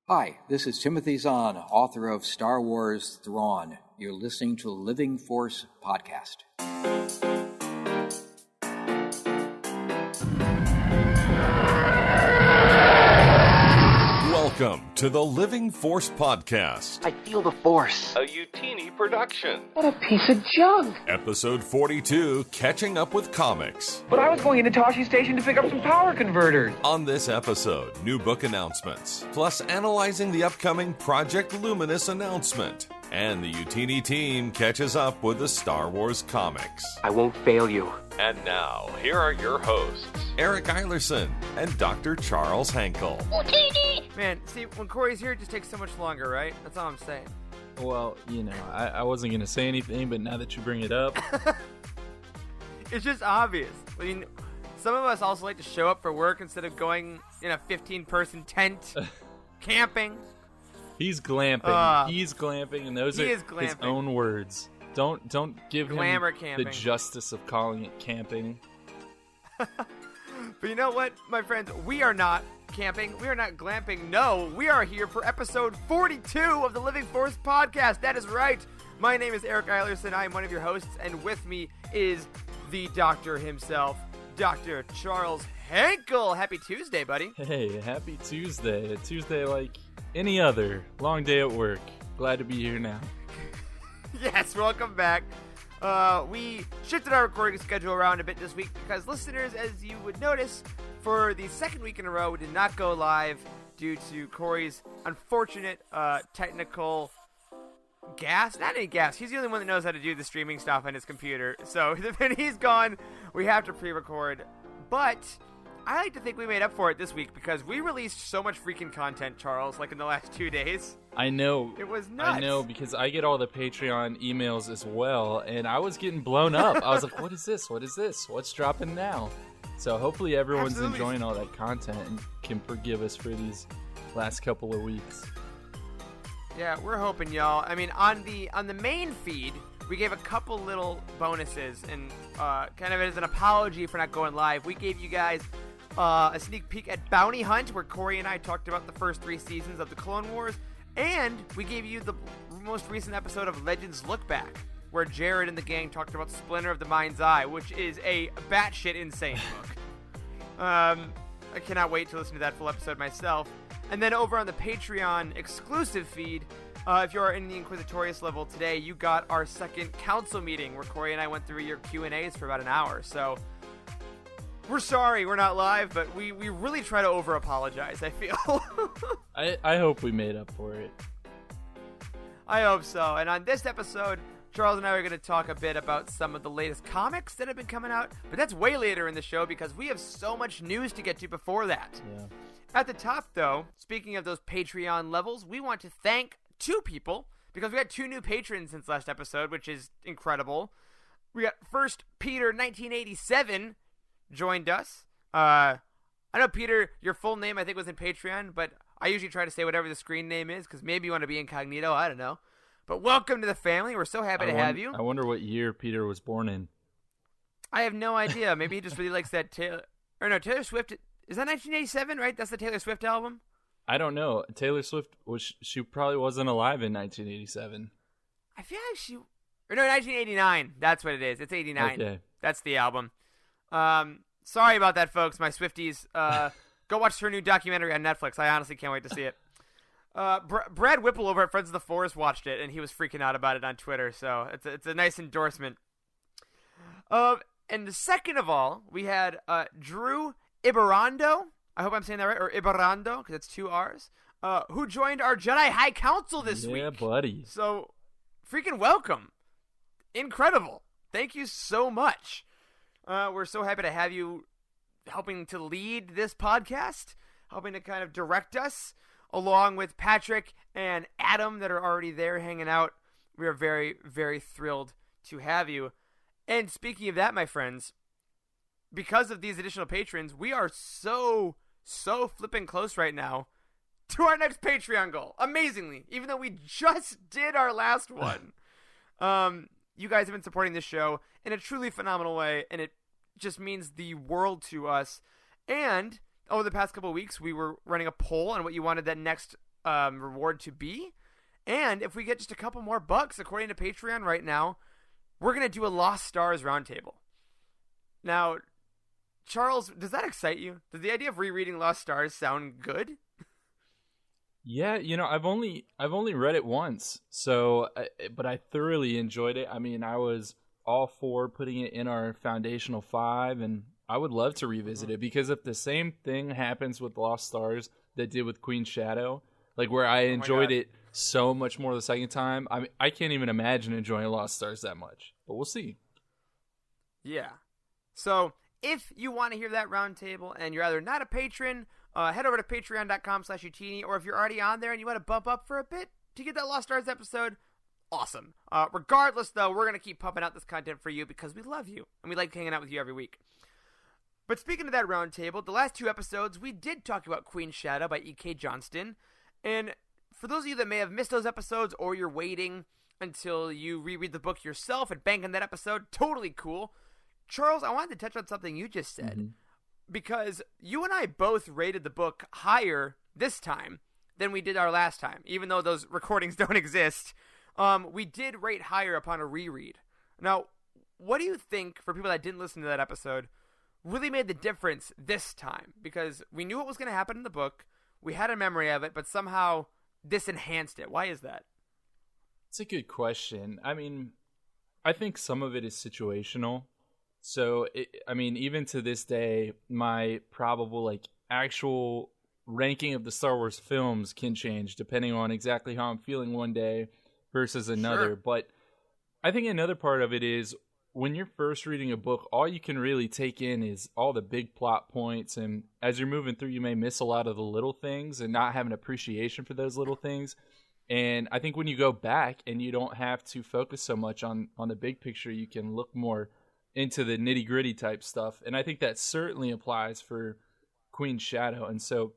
Hi, this is Timothy Zahn, author of Star Wars Thrawn. You're listening to the Living Force podcast. Welcome to the Living Force podcast. I feel the Force. A Utini production. What a piece of junk. Episode 42, Catching Up with Comics. But I was going into Toshi Station to pick up some power converters. On this episode, new book announcements, plus analyzing the upcoming Project Luminous announcement. And the Utini team catches up with the Star Wars comics. I won't fail you. And now, here are your hosts, Eric Eilerson and Dr. Charles Hankel. Man, see, when Corey's here, it just takes so much longer, right? That's all I'm saying. Well, you know, I wasn't going to say anything, but now that you bring it up... It's just obvious. I mean, some of us also like to show up for work instead of going in a 15-person tent, camping. He's glamping. He's glamping, and those are his own words. Don't give Glamour him camping. the justice of calling it camping. But you know what, my friends? We are not camping. We are not glamping. No, we are here for episode 42 of the Living Force podcast. That is right. My name is Eric Eilerson. I am one of your hosts, and with me is the doctor himself, Dr. Charles Hankel. Happy Tuesday, buddy. Hey, happy Tuesday. A Tuesday like any other. Long day at work. Glad to be here now. Yes, welcome back. We shifted our recording schedule around a bit this week because listeners, as you would notice, for the second week in a row, we did not go live due to Corey's unfortunate technical gas. Not any gas. He's the only one that knows how to do the streaming stuff on his computer. So when he's gone, we have to pre-record. But I like to think we made up for it this week because we released so much freaking content, Charles, like in the last 2 days. I know. It was nuts. I know, because I get all the Patreon emails as well, and I was getting blown up. I was like, what is this? What is this? What's dropping now? So hopefully everyone's enjoying all that content and can forgive us for these last couple of weeks. Yeah, we're hoping, y'all. I mean, on the main feed, we gave a couple little bonuses, and kind of as an apology for not going live, we gave you guys a sneak peek at Bounty Hunt, where Corey and I talked about the first 3 seasons of the Clone Wars, and we gave you the most recent episode of Legends Look Back, where Jared and the gang talked about Splinter of the Mind's Eye, which is a batshit insane book. I cannot wait to listen to that full episode myself. And then over on the Patreon exclusive feed, if you are in the Inquisitorious level today, you got our second council meeting where Corey and I went through your Q&As for about an hour. So we're sorry we're not live, but we really try to over-apologize, I feel. I hope we made up for it. I hope so. And on this episode, Charles and I are going to talk a bit about some of the latest comics that have been coming out, but that's way later in the show because we have so much news to get to before that. Yeah. At the top, though, speaking of those Patreon levels, we want to thank 2 people because we got 2 new patrons since last episode, which is incredible. We got first Peter 1987 joined us. I know, Peter, your full name I think was in Patreon, but I usually try to say whatever the screen name is because maybe you want to be incognito. I don't know. But welcome to the family. We're so happy to have you. I wonder what year Peter was born in. I have no idea. Maybe he just really likes that Taylor Swift. Is that 1987, right? That's the Taylor Swift album? I don't know. Taylor Swift, she probably wasn't alive in 1987. I feel like she... Or no, 1989. That's what it is. It's 89. Okay. That's the album. Sorry about that, folks. My Swifties. Go watch her new documentary on Netflix. I honestly can't wait to see it. Brad Whipple over at Friends of the Forest watched it, and he was freaking out about it on Twitter, so it's a nice endorsement. And the second of all, we had Drew Ibarando. I hope I'm saying that right, or Ibarando, because it's 2 R's, who joined our Jedi High Council this week. Yeah, buddy. So, freaking welcome. Incredible. Thank you so much. We're so happy to have you helping to lead this podcast, helping to kind of direct us, along with Patrick and Adam that are already there hanging out. We are very, very thrilled to have you. And speaking of that, my friends, because of these additional patrons, we are so flipping close right now to our next Patreon goal. Amazingly, even though we just did our last one. You guys have been supporting this show in a truly phenomenal way, and it just means the world to us. And over the past couple of weeks, we were running a poll on what you wanted that next reward to be. And if we get just a couple more bucks, according to Patreon right now, we're going to do a Lost Stars roundtable. Now, Charles, does that excite you? Does the idea of rereading Lost Stars sound good? Yeah, I've only read it once, but I thoroughly enjoyed it. I mean, I was all for putting it in our foundational 5, and I would love to revisit it, because if the same thing happens with Lost Stars that did with Queen Shadow, like where I enjoyed it so much more the second time, I mean, I can't even imagine enjoying Lost Stars that much, but we'll see. Yeah. So if you want to hear that roundtable and you're either not a patron, head over to patreon.com/utini, or if you're already on there and you want to bump up for a bit to get that Lost Stars episode, awesome. Regardless, though, we're going to keep pumping out this content for you because we love you and we like hanging out with you every week. But speaking of that roundtable, the last 2 episodes, we did talk about Queen Shadow by E.K. Johnston. And for those of you that may have missed those episodes, or you're waiting until you reread the book yourself and bank on that episode, totally cool. Charles, I wanted to touch on something you just said, because you and I both rated the book higher this time than we did our last time. Even though those recordings don't exist, we did rate higher upon a reread. Now, what do you think, for people that didn't listen to that episode, really made the difference this time? Because we knew what was going to happen in the book, we had a memory of it, but somehow this enhanced it. Why is that? It's a good question. I mean, I think some of it is situational. So, even to this day, my probable, actual ranking of the Star Wars films can change depending on exactly how I'm feeling one day versus another. Sure. But I think another part of it is when you're first reading a book, all you can really take in is all the big plot points. And as you're moving through, you may miss a lot of the little things and not have an appreciation for those little things. And I think when you go back and you don't have to focus so much on the big picture, you can look more into the nitty-gritty type stuff. And I think that certainly applies for Queen Shadow. And so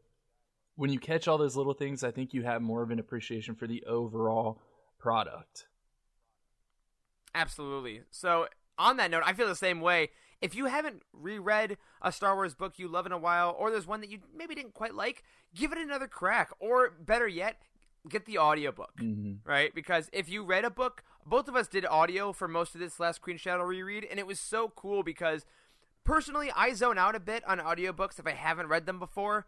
when you catch all those little things, I think you have more of an appreciation for the overall product. Absolutely. So on that note, I feel the same way. If you haven't reread a Star Wars book you love in a while, or there's one that you maybe didn't quite like, give it another crack. Or better yet, get the audiobook, right? Because if you read a book, both of us did audio for most of this last Queen Shadow reread, and it was so cool because personally, I zone out a bit on audiobooks if I haven't read them before,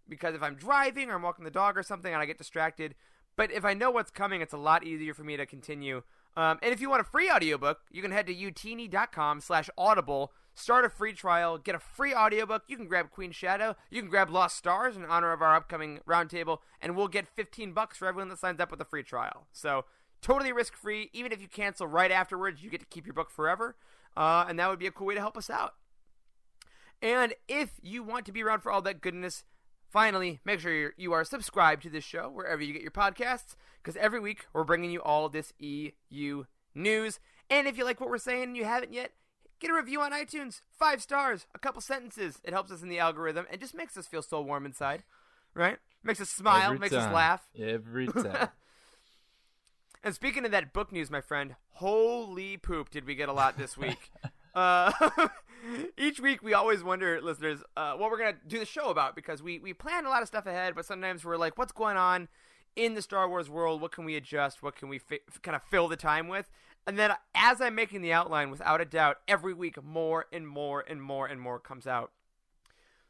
because if I'm driving or I'm walking the dog or something and I get distracted. But if I know what's coming, it's a lot easier for me to continue. And if you want a free audiobook, you can head to utini.com/audible, start a free trial, get a free audiobook. You can grab Queen Shadow, you can grab Lost Stars in honor of our upcoming roundtable, and we'll get $15 for everyone that signs up with a free trial. So totally risk-free. Even if you cancel right afterwards, you get to keep your book forever, and that would be a cool way to help us out. And if you want to be around for all that goodness, finally, make sure you are subscribed to this show wherever you get your podcasts, because every week we're bringing you all this EU news. And if you like what we're saying and you haven't yet, get a review on iTunes. 5 stars, a couple sentences. It helps us in the algorithm and just makes us feel so warm inside, right? Makes us smile, Every makes time. us laugh. Every time. And speaking of that book news, my friend, holy poop did we get a lot this week. Each week we always wonder, listeners, what we're going to do the show about, because we plan a lot of stuff ahead, but sometimes we're like, what's going on in the Star Wars world? What can we adjust? What can we kind of fill the time with? And then as I'm making the outline, without a doubt, every week more and more and more and more comes out.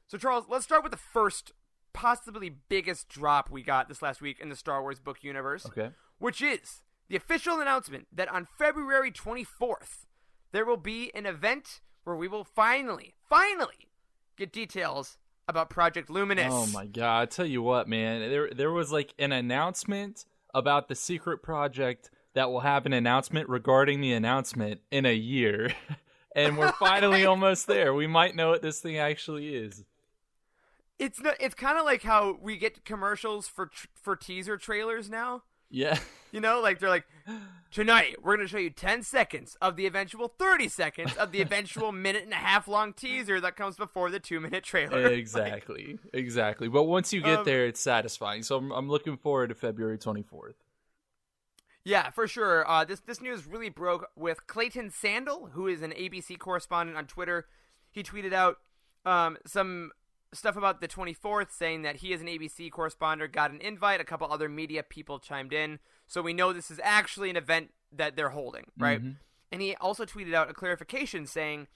So Charles, let's start with the first, possibly biggest drop we got this last week in the Star Wars book universe. Okay. Which is the official announcement that on February 24th, there will be an event where we will finally get details about Project Luminous. Oh my god, I tell you what, man, there was an announcement about the secret project that will have an announcement regarding the announcement in a year. And we're finally almost there. We might know what this thing actually is. It's kind of like how we get commercials for teaser trailers now. Yeah. They're like, tonight we're going to show you 10 seconds of the eventual 30 seconds of the eventual minute-and-a-half long teaser that comes before the 2-minute trailer. Exactly. Exactly. But once you get there, it's satisfying. So I'm looking forward to February 24th. Yeah, for sure. This news really broke with Clayton Sandel, who is an ABC correspondent on Twitter. He tweeted out some stuff about the 24th saying that he, as an ABC correspondent, got an invite. A couple other media people chimed in. So we know this is actually an event that they're holding, right? Mm-hmm. And he also tweeted out a clarification saying,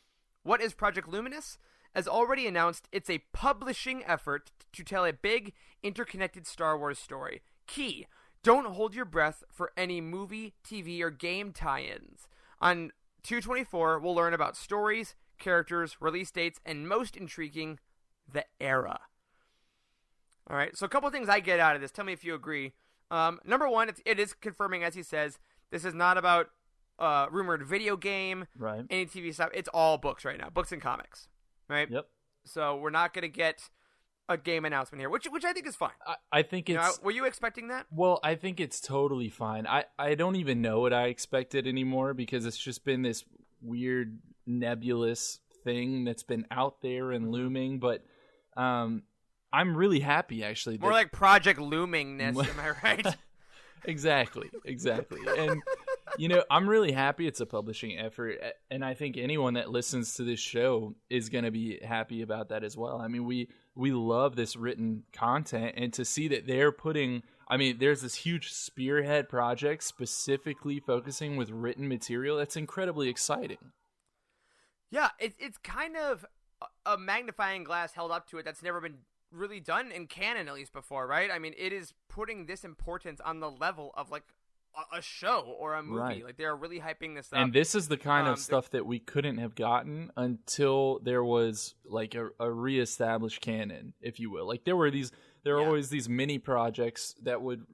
"What is Project Luminous? As already announced, it's a publishing effort to tell a big, interconnected Star Wars story. Key, don't hold your breath for any movie, TV, or game tie-ins. On 2/24, we'll learn about stories, characters, release dates, and most intriguing, the era." All right, so a couple things I get out of this. Tell me if you agree. Number one, it is confirming, as he says, this is not about rumored video game, right? Any TV stuff. It's all books right now, books and comics, right? Yep. So we're not going to get a game announcement here, which I think is fine. I think it's... were you expecting that? Well, I think it's totally fine. I don't even know what I expected anymore because it's just been this weird nebulous thing that's been out there and looming, but I'm really happy actually. More like Project Loomingness, am I right? Exactly. And I'm really happy it's a publishing effort, and I think anyone that listens to this show is going to be happy about that as well. I mean, we love this written content, and to see that they're putting, I mean, there's this huge spearhead project specifically focusing with written material. That's incredibly exciting. Yeah, it's kind of a magnifying glass held up to it that's never been really done in canon, at least before, right? I mean, it is putting this importance on the level of like a show or a movie. Right. Like they're really hyping this up. And this is the kind of stuff that we couldn't have gotten until there was like a reestablished canon, if you will. Like there were always these mini projects that would,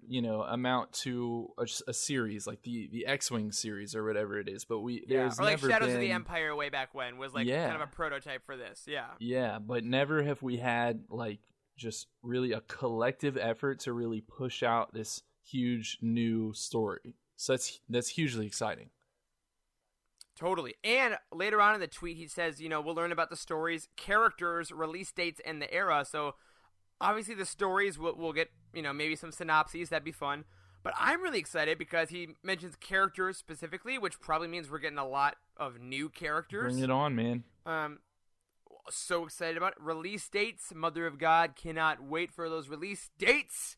amount to a series, like the X-Wing series or whatever it is. But there's or like never Shadows been... of the Empire way back when was like kind of a prototype for this. Yeah. Yeah, but never have we had like just really a collective effort to really push out this huge new story. So that's hugely exciting. Totally. And later on in the tweet, he says, we'll learn about the stories, characters, release dates, and the era. So obviously the stories we'll get, maybe some synopses. That'd be fun. But I'm really excited because he mentions characters specifically, which probably means we're getting a lot of new characters. Bring it on, man. So excited about it. Release dates. Mother of God, cannot wait for those release dates.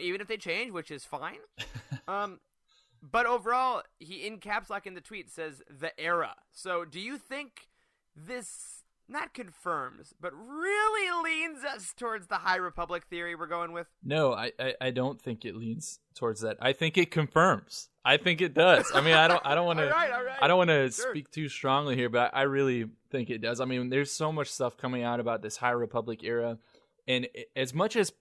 Even if they change, which is fine. But overall, he in caps lock in the tweet says the era. So do you think this not confirms, but really leans us towards the High Republic theory we're going with? No, I don't think it leans towards that. I think it confirms. I think it does. I mean, I don't want to. I don't want to speak too strongly here, but I really think it does. I mean, there's so much stuff coming out about this High Republic era. And as much as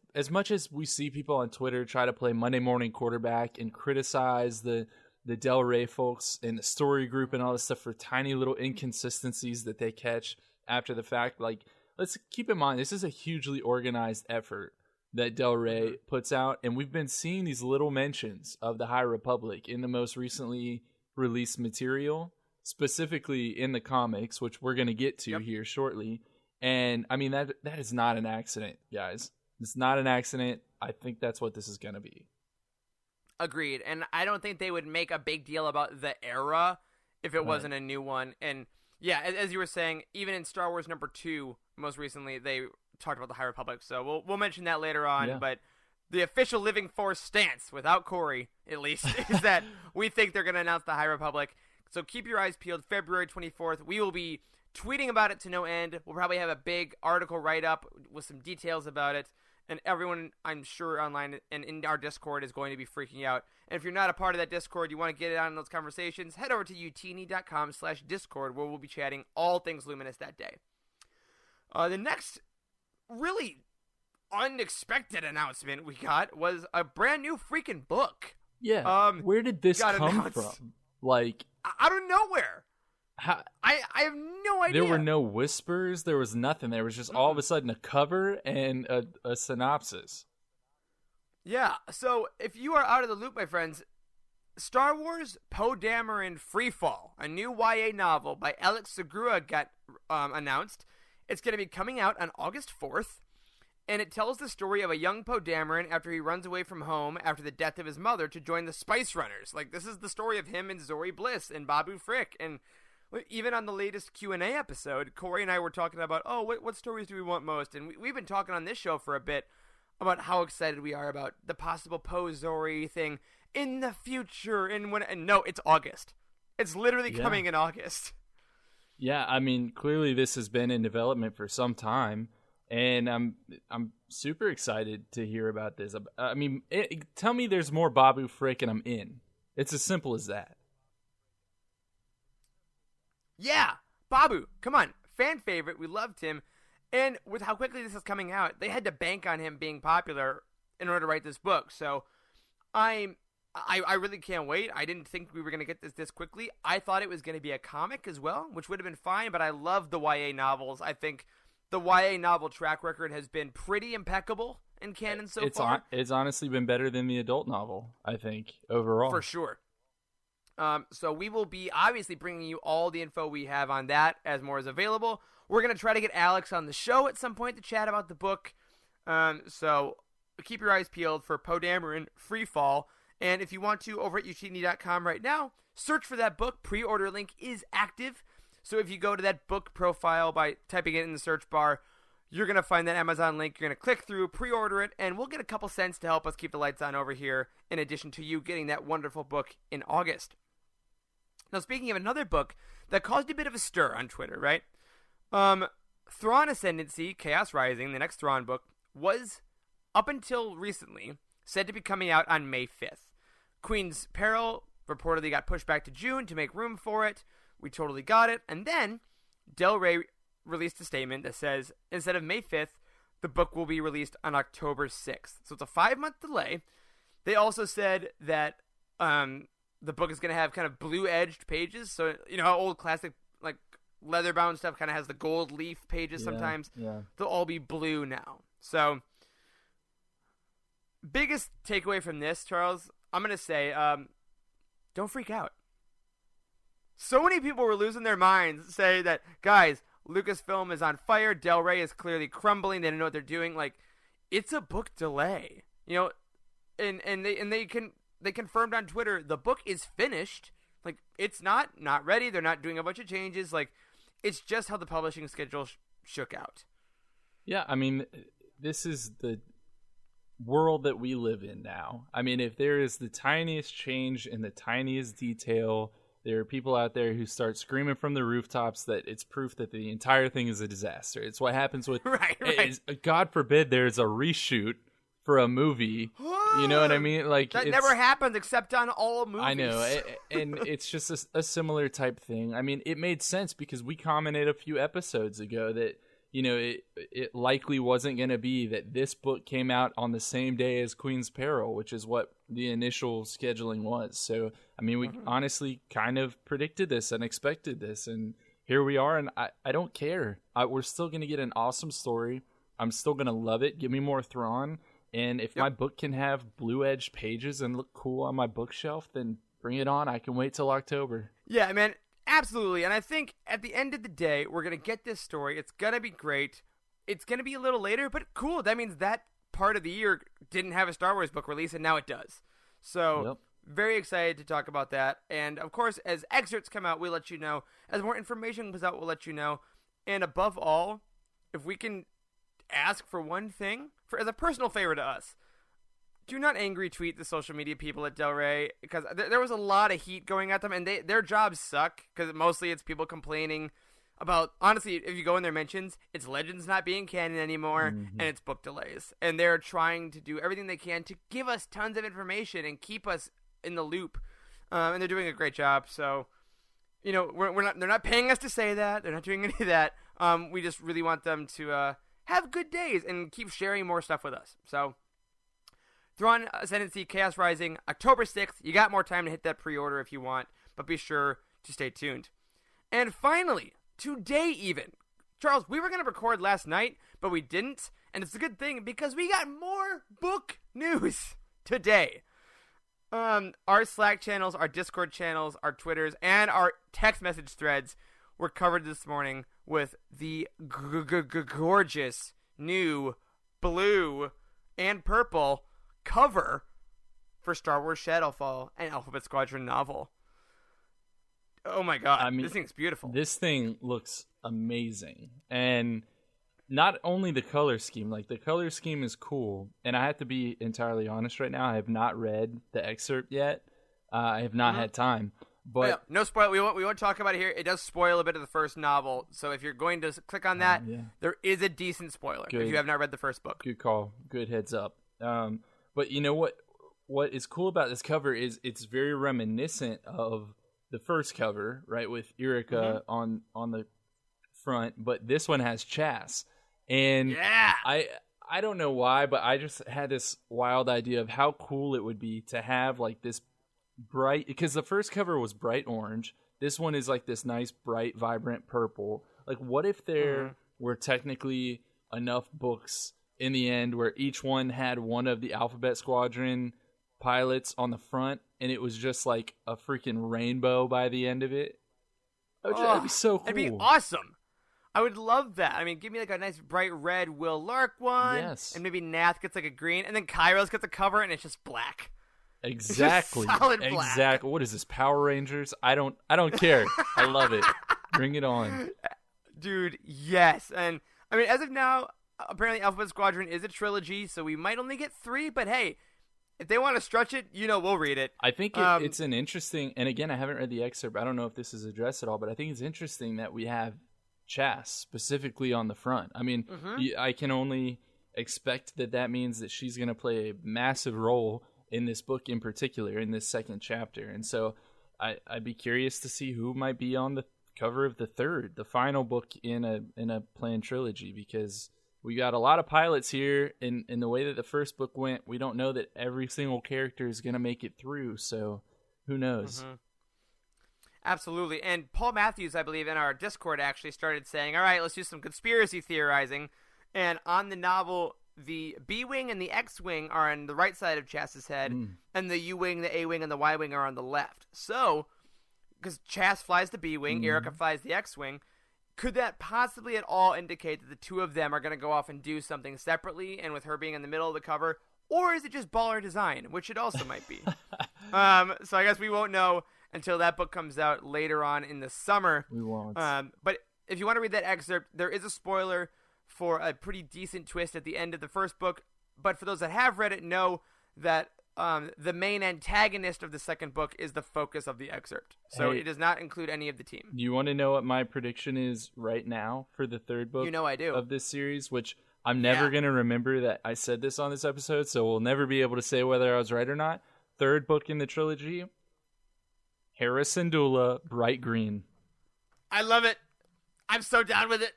we see people on Twitter try to play Monday morning quarterback and criticize the Del Rey folks and the story group and all this stuff for tiny little inconsistencies that they catch after the fact, like, let's keep in mind, this is a hugely organized effort that Del Rey puts out. And we've been seeing these little mentions of the High Republic in the most recently released material, specifically in the comics, which we're going to get to here shortly. And I mean, that is not an accident, guys. It's not an accident. I think that's what this is going to be. Agreed. And I don't think they would make a big deal about the era if it wasn't a new one. And yeah, as you were saying, even in Star Wars #2, most recently, they talked about the High Republic. So we'll mention that later on. Yeah. But the official Living Force stance, without Corey at least, is that we think they're going to announce the High Republic. So keep your eyes peeled. February 24th, we will be tweeting about it to no end. We'll probably have a big article write-up with some details about it. And everyone, I'm sure, online and in our Discord is going to be freaking out. And if you're not a part of that Discord, you want to get on in those conversations, head over to utini.com/Discord, where we'll be chatting all things Luminous that day. The next really unexpected announcement we got was a brand new freaking book. Yeah. Where did this come from? Like, out of nowhere. I have no idea. There were no whispers. There was nothing. There was just all of a sudden a cover and a synopsis. Yeah. So if you are out of the loop, my friends, Star Wars Poe Dameron Freefall, a new YA novel by Alex Segura, got announced. It's going to be coming out on August 4th. And it tells the story of a young Poe Dameron after he runs away from home after the death of his mother to join the Spice Runners. Like, this is the story of him and Zori Bliss and Babu Frick. And even on the latest Q&A episode, Corey and I were talking about, what stories do we want most? And we've been talking on this show for a bit about how excited we are about the possible Poe Zori thing in the future. And no, it's August. It's literally coming in August. Yeah, I mean, clearly this has been in development for some time, and I'm super excited to hear about this. I mean, tell me there's more Babu Frick and I'm in. It's as simple as that. Yeah, Babu, come on, fan favorite. We loved him, and with how quickly this is coming out, they had to bank on him being popular in order to write this book. So, I really can't wait. I didn't think we were going to get this quickly. I thought it was going to be a comic as well, which would have been fine, but I love the YA novels. I think the YA novel track record has been pretty impeccable in canon so far. It's honestly been better than the adult novel, I think, overall. For sure. So we will be obviously bringing you all the info we have on that as more is available. We're going to try to get Alex on the show at some point to chat about the book. So keep your eyes peeled for Poe Dameron Freefall. And if you want to, over at utini.com right now, search for that book. Pre-order link is active. So if you go to that book profile by typing it in the search bar, you're going to find that Amazon link. You're going to click through, pre-order it, and we'll get a couple cents to help us keep the lights on over here, in addition to you getting that wonderful book in August. Now, speaking of another book that caused a bit of a stir on Twitter, right? Thrawn Ascendancy, Chaos Rising, the next Thrawn book, was, up until recently, said to be coming out on May 5th. Queen's Peril reportedly got pushed back to June to make room for it. We totally got it. And then Del Rey released a statement that says, instead of May 5th, the book will be released on October 6th. So it's a 5-month delay. They also said that the book is going to have kind of blue-edged pages. So, you know how old classic, like, leather-bound stuff kind of has the gold leaf pages sometimes? Yeah. They'll all be blue now. So, biggest takeaway from this, Charles, I'm going to say, don't freak out. So many people were losing their minds, say that, guys, Lucasfilm is on fire, Del Rey is clearly crumbling, they don't know what they're doing. Like, it's a book delay. You know, and they confirmed on Twitter the book is finished. Like, it's not ready. They're not doing a bunch of changes. Like, it's just how the publishing schedule shook out. Yeah, I mean, this is the world that we live in now. I mean, if there is the tiniest change in the tiniest detail, there are people out there who start screaming from the rooftops that it's proof that the entire thing is a disaster. It's what happens with right. God forbid there's a reshoot for a movie. You know what I mean? Like, that never happens except on all movies. I know, and it's just a similar type thing. I mean, it made sense because we commented a few episodes ago that, you know, it likely wasn't going to be that this book came out on the same day as Queen's Peril, which is what the initial scheduling was. So, I mean, we honestly kind of predicted this and expected this, and here we are, and I don't care. We're still going to get an awesome story. I'm still going to love it. Give me more Thrawn. And if my book can have blue-edged pages and look cool on my bookshelf, then bring it on. I can wait till October. Yeah, man, absolutely. And I think at the end of the day, we're going to get this story. It's going to be great. It's going to be a little later, but cool. That means that part of the year didn't have a Star Wars book release, and now it does. So, very excited to talk about that. And, of course, as excerpts come out, we'll let you know. As more information comes out, we'll let you know. And above all, if we can ask for one thing, as a personal favor to us, do not angry tweet the social media people at Del Rey, because there was a lot of heat going at them, and their jobs suck, because mostly it's people complaining about, honestly, if you go in their mentions, it's Legends not being canon anymore, and it's book delays. And they're trying to do everything they can to give us tons of information and keep us in the loop, and they're doing a great job. So, you know, they're not paying us to say that. They're not doing any of that. We just really want them to have good days and keep sharing more stuff with us. So, Thrawn Ascendancy, Chaos Rising, October 6th. You got more time to hit that pre-order if you want, but be sure to stay tuned. And finally, today even, Charles, we were going to record last night, but we didn't, and it's a good thing because we got more book news today. Our Slack channels, our Discord channels, our Twitters, and our text message threads were covered this morning with the gorgeous new blue and purple cover for Star Wars Shadowfall, an Alphabet Squadron novel. Oh my god, I mean, this thing's beautiful. This thing looks amazing. And not only the color scheme, like the color scheme is cool. And I have to be entirely honest right now, I have not read the excerpt yet. I have not had time. But yeah, no spoil. We won't talk about it here. It does spoil a bit of the first novel. So if you're going to click on that, there is a decent spoiler if you have not read the first book. Good call. Good heads up. But you know what is cool about this cover is it's very reminiscent of the first cover, right, with Erica on the front, but this one has Chas. And I don't know why, but I just had this wild idea of how cool it would be to have like this bright, because the first cover was bright orange. This one is like this nice, bright, vibrant purple. Like, what if there were technically enough books in the end where each one had one of the Alphabet Squadron pilots on the front, and it was just like a freaking rainbow by the end of it? That'd be so cool. It'd be awesome. I would love that. I mean, give me like a nice bright red Will Lark one. Yes. And maybe Nath gets like a green, and then Kairos gets a cover, and it's just black. Exactly. Just solid black. Exactly. What is this, Power Rangers? I don't care. I love it. Bring it on. Dude, yes. And I mean, as of now, apparently Alphabet Squadron is a trilogy, so we might only get 3, but hey, if they want to stretch it, we'll read it. I think it's an interesting, and again, I haven't read the excerpt. I don't know if this is addressed at all, but I think it's interesting that we have Chas specifically on the front. I mean, I can only expect that means that she's going to play a massive role in this book in particular, in this second chapter. And so I'd be curious to see who might be on the cover of the final book in a planned trilogy, because we got a lot of pilots here. In the way that the first book went, we don't know that every single character is going to make it through. So who knows? Absolutely. And Paul Matthews, I believe, in our Discord actually started saying, all right, let's do some conspiracy theorizing. And on the novel, the B-Wing and the X-Wing are on the right side of Chas's head, and the U-Wing, the A-Wing, and the Y-Wing are on the left. So, because Chas flies the B-Wing, Erica flies the X-Wing, could that possibly at all indicate that the two of them are going to go off and do something separately, and with her being in the middle of the cover? Or is it just baller design, which it also might be? So I guess we won't know until that book comes out later on in the summer. We won't. But if you want to read that excerpt, there is a spoiler for a pretty decent twist at the end of the first book. But for those that have read it, know that the main antagonist of the second book is the focus of the excerpt. So it does not include any of the team. You want to know what my prediction is right now for the third book I do. of this series, which I'm never going to remember that I said this on this episode, so we'll never be able to say whether I was right or not. Third book in the trilogy, Hera Syndulla, bright green. I love it. I'm so down with it.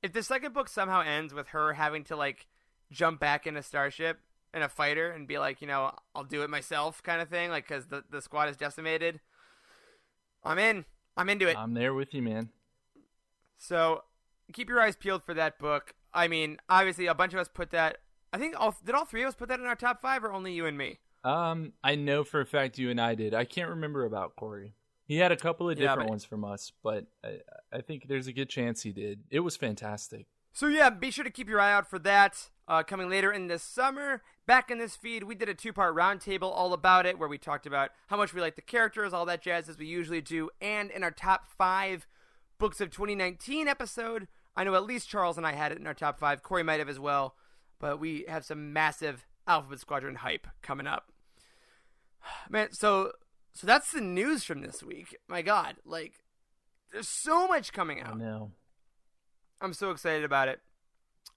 If the second book somehow ends with her having to, jump back in a starship in a fighter and be like, I'll do it myself kind of thing, because the squad is decimated, I'm in. I'm into it. I'm there with you, man. So keep your eyes peeled for that book. I mean, obviously, a bunch of us put that. I think did all 3 of us put that in our top 5, or only you and me? I know for a fact you and I did. I can't remember about Corey. He had a couple of different ones from us, but I think there's a good chance he did. It was fantastic. So yeah, be sure to keep your eye out for that. Coming later in this summer, back in this feed, we did a 2-part roundtable all about it, where we talked about how much we like the characters, all that jazz, as we usually do, and in our top 5 books of 2019 episode, I know at least Charles and I had it in our top 5. Corey might have as well, but we have some massive Alphabet Squadron hype coming up. Man, so that's the news from this week. My God, there's so much coming out. I know. I'm so excited about it.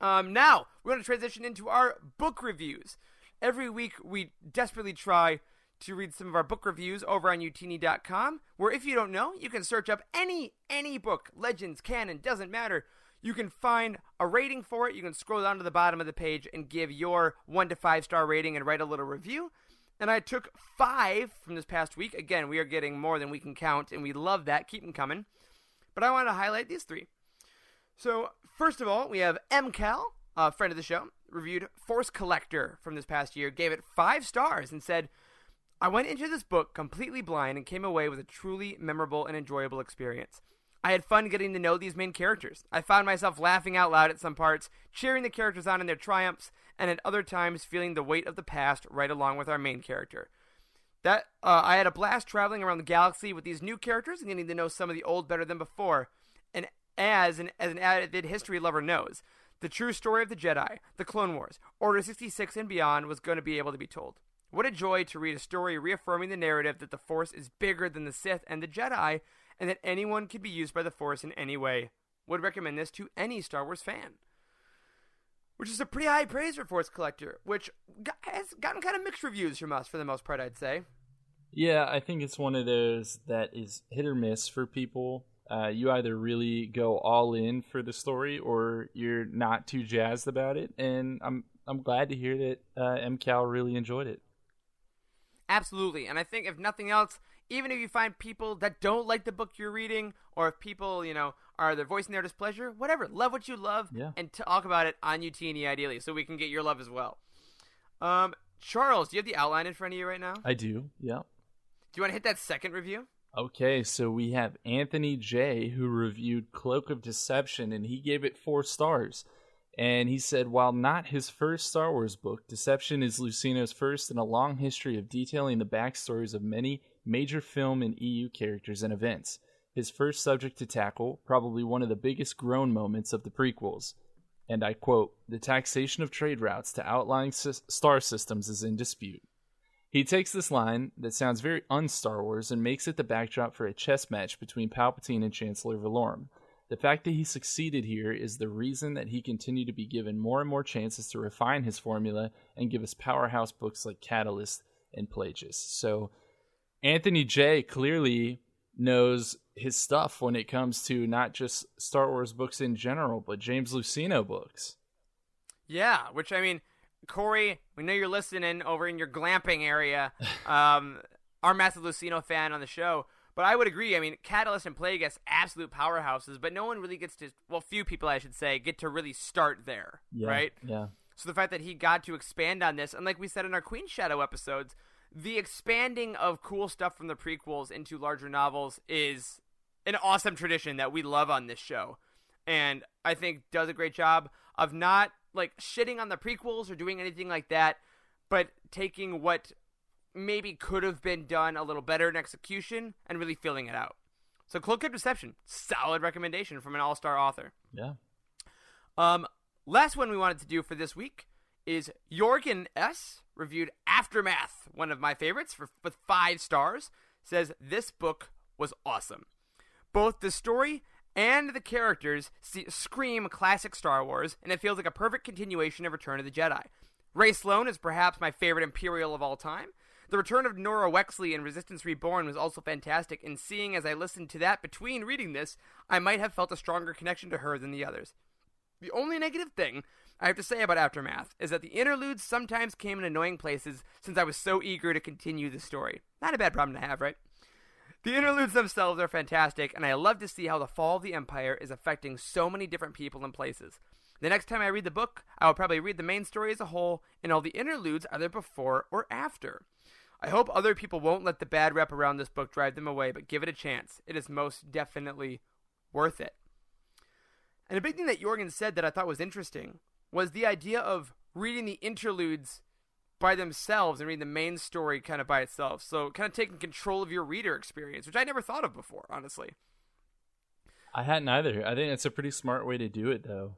Now, we're going to transition into our book reviews. Every week, we desperately try to read some of our book reviews over on utini.com, where if you don't know, you can search up any book, legends, canon, doesn't matter. You can find a rating for it. You can scroll down to the bottom of the page and give your 1 to 5 star rating and write a little review. And I took 5 from this past week. Again, we are getting more than we can count, and we love that. Keep them coming. But I want to highlight these 3. So, first of all, we have MCal, a friend of the show, reviewed Force Collector from this past year, gave it 5 stars, and said, I went into this book completely blind and came away with a truly memorable and enjoyable experience. I had fun getting to know these main characters. I found myself laughing out loud at some parts, cheering the characters on in their triumphs, and at other times feeling the weight of the past right along with our main character. That I had a blast traveling around the galaxy with these new characters and getting to know some of the old better than before. And as an avid history lover knows, the true story of the Jedi, the Clone Wars, Order 66 and beyond was going to be able to be told. What a joy to read a story reaffirming the narrative that the Force is bigger than the Sith and the Jedi, and that anyone can be used by the Force in any way. Would recommend this to any Star Wars fan. Which is a pretty high praise for Force Collector, which has gotten kind of mixed reviews from us for the most part, I'd say. Yeah, I think it's one of those that is hit or miss for people. You either really go all in for the story, or you're not too jazzed about it. And I'm glad to hear that MCal really enjoyed it. Absolutely, and I think if nothing else, even if you find people that don't like the book you're reading, or if people, are their voicing their displeasure, whatever, love what you love, and talk about it on UTNE ideally, so we can get your love as well. Charles, do you have the outline in front of you right now? I do, yeah. Do you want to hit that second review? Okay, so we have Anthony J, who reviewed Cloak of Deception, and he gave it 4 stars. And he said, while not his first Star Wars book, Deception is Lucino's first in a long history of detailing the backstories of many major film and EU characters and events. His first subject to tackle, probably one of the biggest groan moments of the prequels. And I quote, "The taxation of trade routes to outlying star systems is in dispute." He takes this line that sounds very un-Star Wars and makes it the backdrop for a chess match between Palpatine and Chancellor Valorum. The fact that he succeeded here is the reason that he continued to be given more and more chances to refine his formula and give us powerhouse books like Catalyst and Plagueis. So Anthony J clearly knows his stuff when it comes to not just Star Wars books in general, but James Lucino books. Yeah, which, I mean, Corey, we know you're listening over in your glamping area. Our massive Lucino fan on the show. But I would agree. I mean, Catalyst and Plagueis, absolute powerhouses, but no one really gets to, well, few people, I should say, get to really start there, right? Yeah. So the fact that he got to expand on this, and like we said in our Queen Shadow episodes, the expanding of cool stuff from the prequels into larger novels is an awesome tradition that we love on this show. And I think does a great job of not, like, shitting on the prequels or doing anything like that, but taking what maybe could have been done a little better in execution and really filling it out. So Cloak of Deception, solid recommendation from an all-star author. Yeah. Last one we wanted to do for this week is Jorgen S. reviewed Aftermath, one of my favorites, with 5 stars. Says, this book was awesome. Both the story and the characters scream classic Star Wars, and it feels like a perfect continuation of Return of the Jedi. Ray Sloan is perhaps my favorite Imperial of all time. The return of Nora Wexley in Resistance Reborn was also fantastic, and seeing as I listened to that between reading this, I might have felt a stronger connection to her than the others. The only negative thing I have to say about Aftermath is that the interludes sometimes came in annoying places since I was so eager to continue the story. Not a bad problem to have, right? The interludes themselves are fantastic, and I love to see how the fall of the Empire is affecting so many different people and places. The next time I read the book, I will probably read the main story as a whole, and all the interludes either before or after. I hope other people won't let the bad rep around this book drive them away, but give it a chance. It is most definitely worth it. And a big thing that Jorgen said that I thought was interesting was the idea of reading the interludes by themselves and reading the main story kind of by itself. So kind of taking control of your reader experience, which I never thought of before, honestly. I hadn't either. I think it's a pretty smart way to do it, though.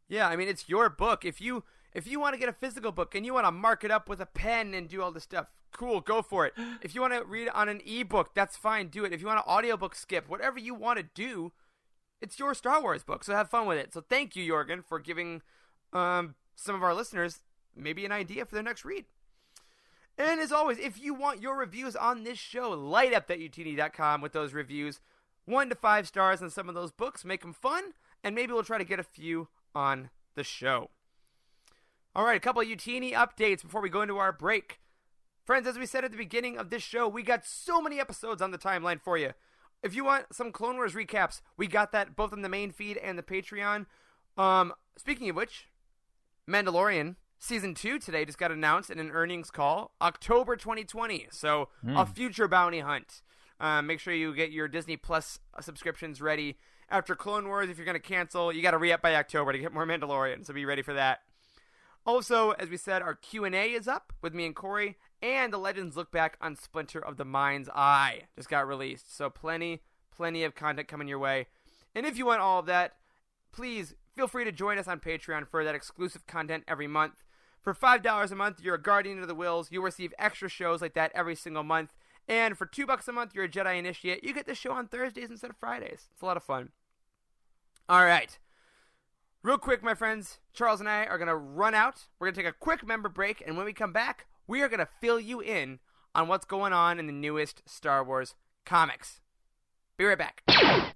Yeah, I mean, it's your book. If you want to get a physical book and you want to mark it up with a pen and do all this stuff, cool, go for it. If you want to read on an ebook, that's fine, do it. If you want an audiobook skip, whatever you want to do, it's your Star Wars book, so have fun with it. So thank you, Jorgen, for giving some of our listeners maybe an idea for their next read. And as always, if you want your reviews on this show, light up thatutini.com with those reviews. 1 to 5 stars on some of those books. Make them fun, and maybe we'll try to get a few on the show. All right, a couple of UTini updates before we go into our break. Friends, as we said at the beginning of this show, we got so many episodes on the timeline for you. If you want some Clone Wars recaps, we got that both on the main feed and the Patreon. Speaking of which, Mandalorian Season 2 today just got announced in an earnings call, October 2020. So a future bounty hunt. Make sure you get your Disney Plus subscriptions ready. After Clone Wars, if you're going to cancel, you got to re-up by October to get more Mandalorian. So be ready for that. Also, as we said, our Q&A is up with me and Corey, and the Legends look back on Splinter of the Mind's Eye just got released. So plenty of content coming your way. And if you want all of that, please feel free to join us on Patreon for that exclusive content every month. For $5 a month, you're a Guardian of the Wills. You'll receive extra shows like that every single month. And for $2 a month, you're a Jedi Initiate. You get the show on Thursdays instead of Fridays. It's a lot of fun. All right. Real quick, my friends, Charles and I are going to run out. We're going to take a quick member break, and when we come back, we are going to fill you in on what's going on in the newest Star Wars comics. Be right back.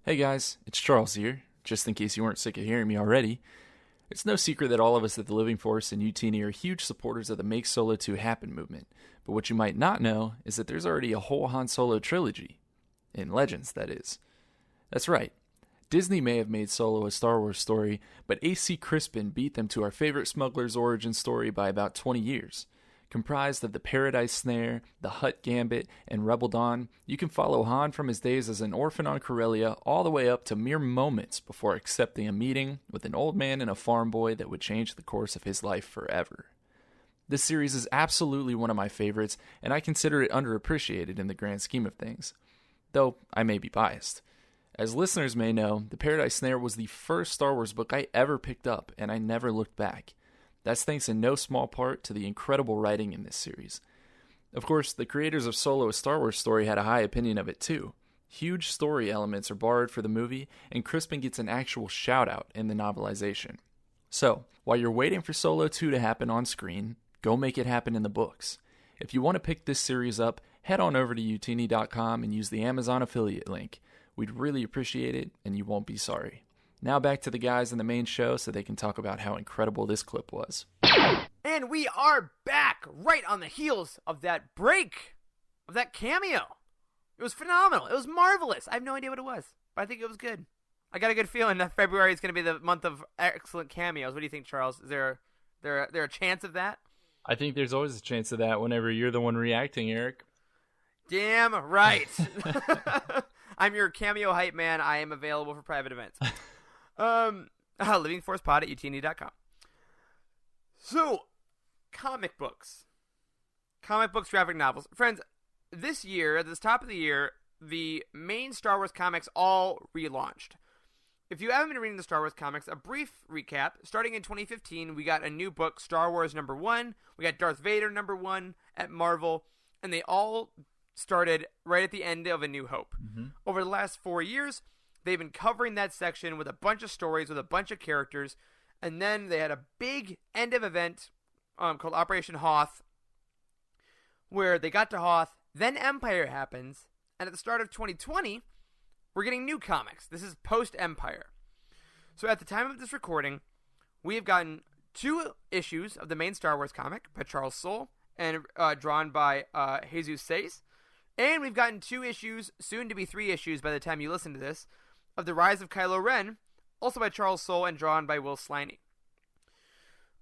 Hey guys, it's Charles here. Just in case you weren't sick of hearing me already. It's no secret that all of us at the Living Force and UTN are huge supporters of the Make Solo 2 Happen movement. But what you might not know is that there's already a whole Han Solo trilogy. In Legends, that is. That's right. Disney may have made Solo a Star Wars story, but A.C. Crispin beat them to our favorite smuggler's origin story by about 20 years. Comprised of the Paradise Snare, the Hutt Gambit, and Rebel Dawn, you can follow Han from his days as an orphan on Corellia all the way up to mere moments before accepting a meeting with an old man and a farm boy that would change the course of his life forever. This series is absolutely one of my favorites, and I consider it underappreciated in the grand scheme of things. Though I may be biased. As listeners may know, The Paradise Snare was the first Star Wars book I ever picked up, and I never looked back. That's thanks in no small part to the incredible writing in this series. Of course, the creators of Solo: A Star Wars Story had a high opinion of it too. Huge story elements are borrowed for the movie, and Crispin gets an actual shout-out in the novelization. So, while you're waiting for Solo 2 to happen on screen, go make it happen in the books. If you want to pick this series up, head on over to utini.com and use the Amazon affiliate link. We'd really appreciate it, and you won't be sorry. Now back to the guys in the main show so they can talk about how incredible this clip was. And we are back right on the heels of that break, of that cameo. It was phenomenal. It was marvelous. I have no idea what it was, but I think it was good. I got a good feeling that February is going to be the month of excellent cameos. What do you think, Charles? Is there a chance of that? I think there's always a chance of that whenever you're the one reacting, Eric. Damn right. I'm your cameo hype man. I am available for private events. livingforcepod@utini.com. So, comic books, graphic novels. Friends, this year, at the top of the year, the main Star Wars comics all relaunched. If you haven't been reading the Star Wars comics, a brief recap. Starting in 2015, we got a new book, Star Wars #1. We got Darth Vader #1 at Marvel, and they all started right at the end of A New Hope. Mm-hmm. Over the last 4 years, they've been covering that section with a bunch of stories, with a bunch of characters, and then they had a big end of event called Operation Hoth, where they got to Hoth, then Empire happens, and at the start of 2020, we're getting new comics. This is post-Empire. So at the time of this recording, we have gotten 2 issues of the main Star Wars comic by Charles Soule and drawn by Jesus Saiz. And we've gotten 2 issues, soon to be 3 issues by the time you listen to this, of the Rise of Kylo Ren, also by Charles Soule and drawn by Will Sliney.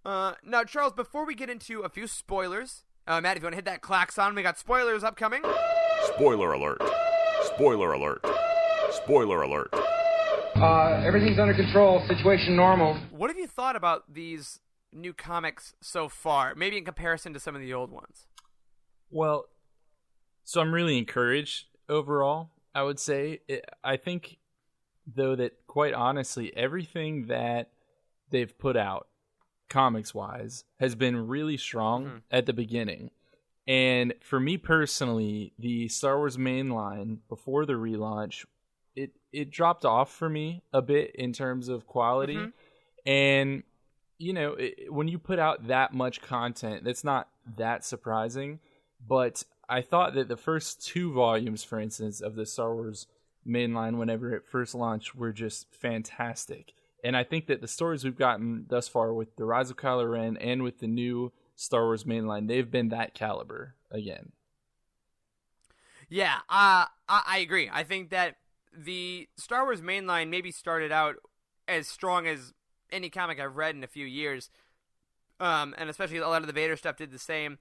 Now, Charles, before we get into a few spoilers, Matt, if you want to hit that klaxon, we got spoilers upcoming. Spoiler alert. Spoiler alert. Spoiler alert. Everything's under control. Situation normal. What have you thought about these new comics so far? Maybe in comparison to some of the old ones. Well, so I'm really encouraged overall, I would say. I think, though, that quite honestly, everything that they've put out, comics-wise, has been really strong at the beginning. And for me personally, the Star Wars mainline, before the relaunch, it dropped off for me a bit in terms of quality. Mm-hmm. And, you know, when you put out that much content, that's not that surprising. But I thought that the first 2 volumes, for instance, of the Star Wars mainline, whenever it first launched, were just fantastic. And I think that the stories we've gotten thus far with the Rise of Kylo Ren and with the new Star Wars mainline, they've been that caliber again. Yeah, I agree. I think that the Star Wars mainline maybe started out as strong as any comic I've read in a few years, and especially a lot of the Vader stuff did the same.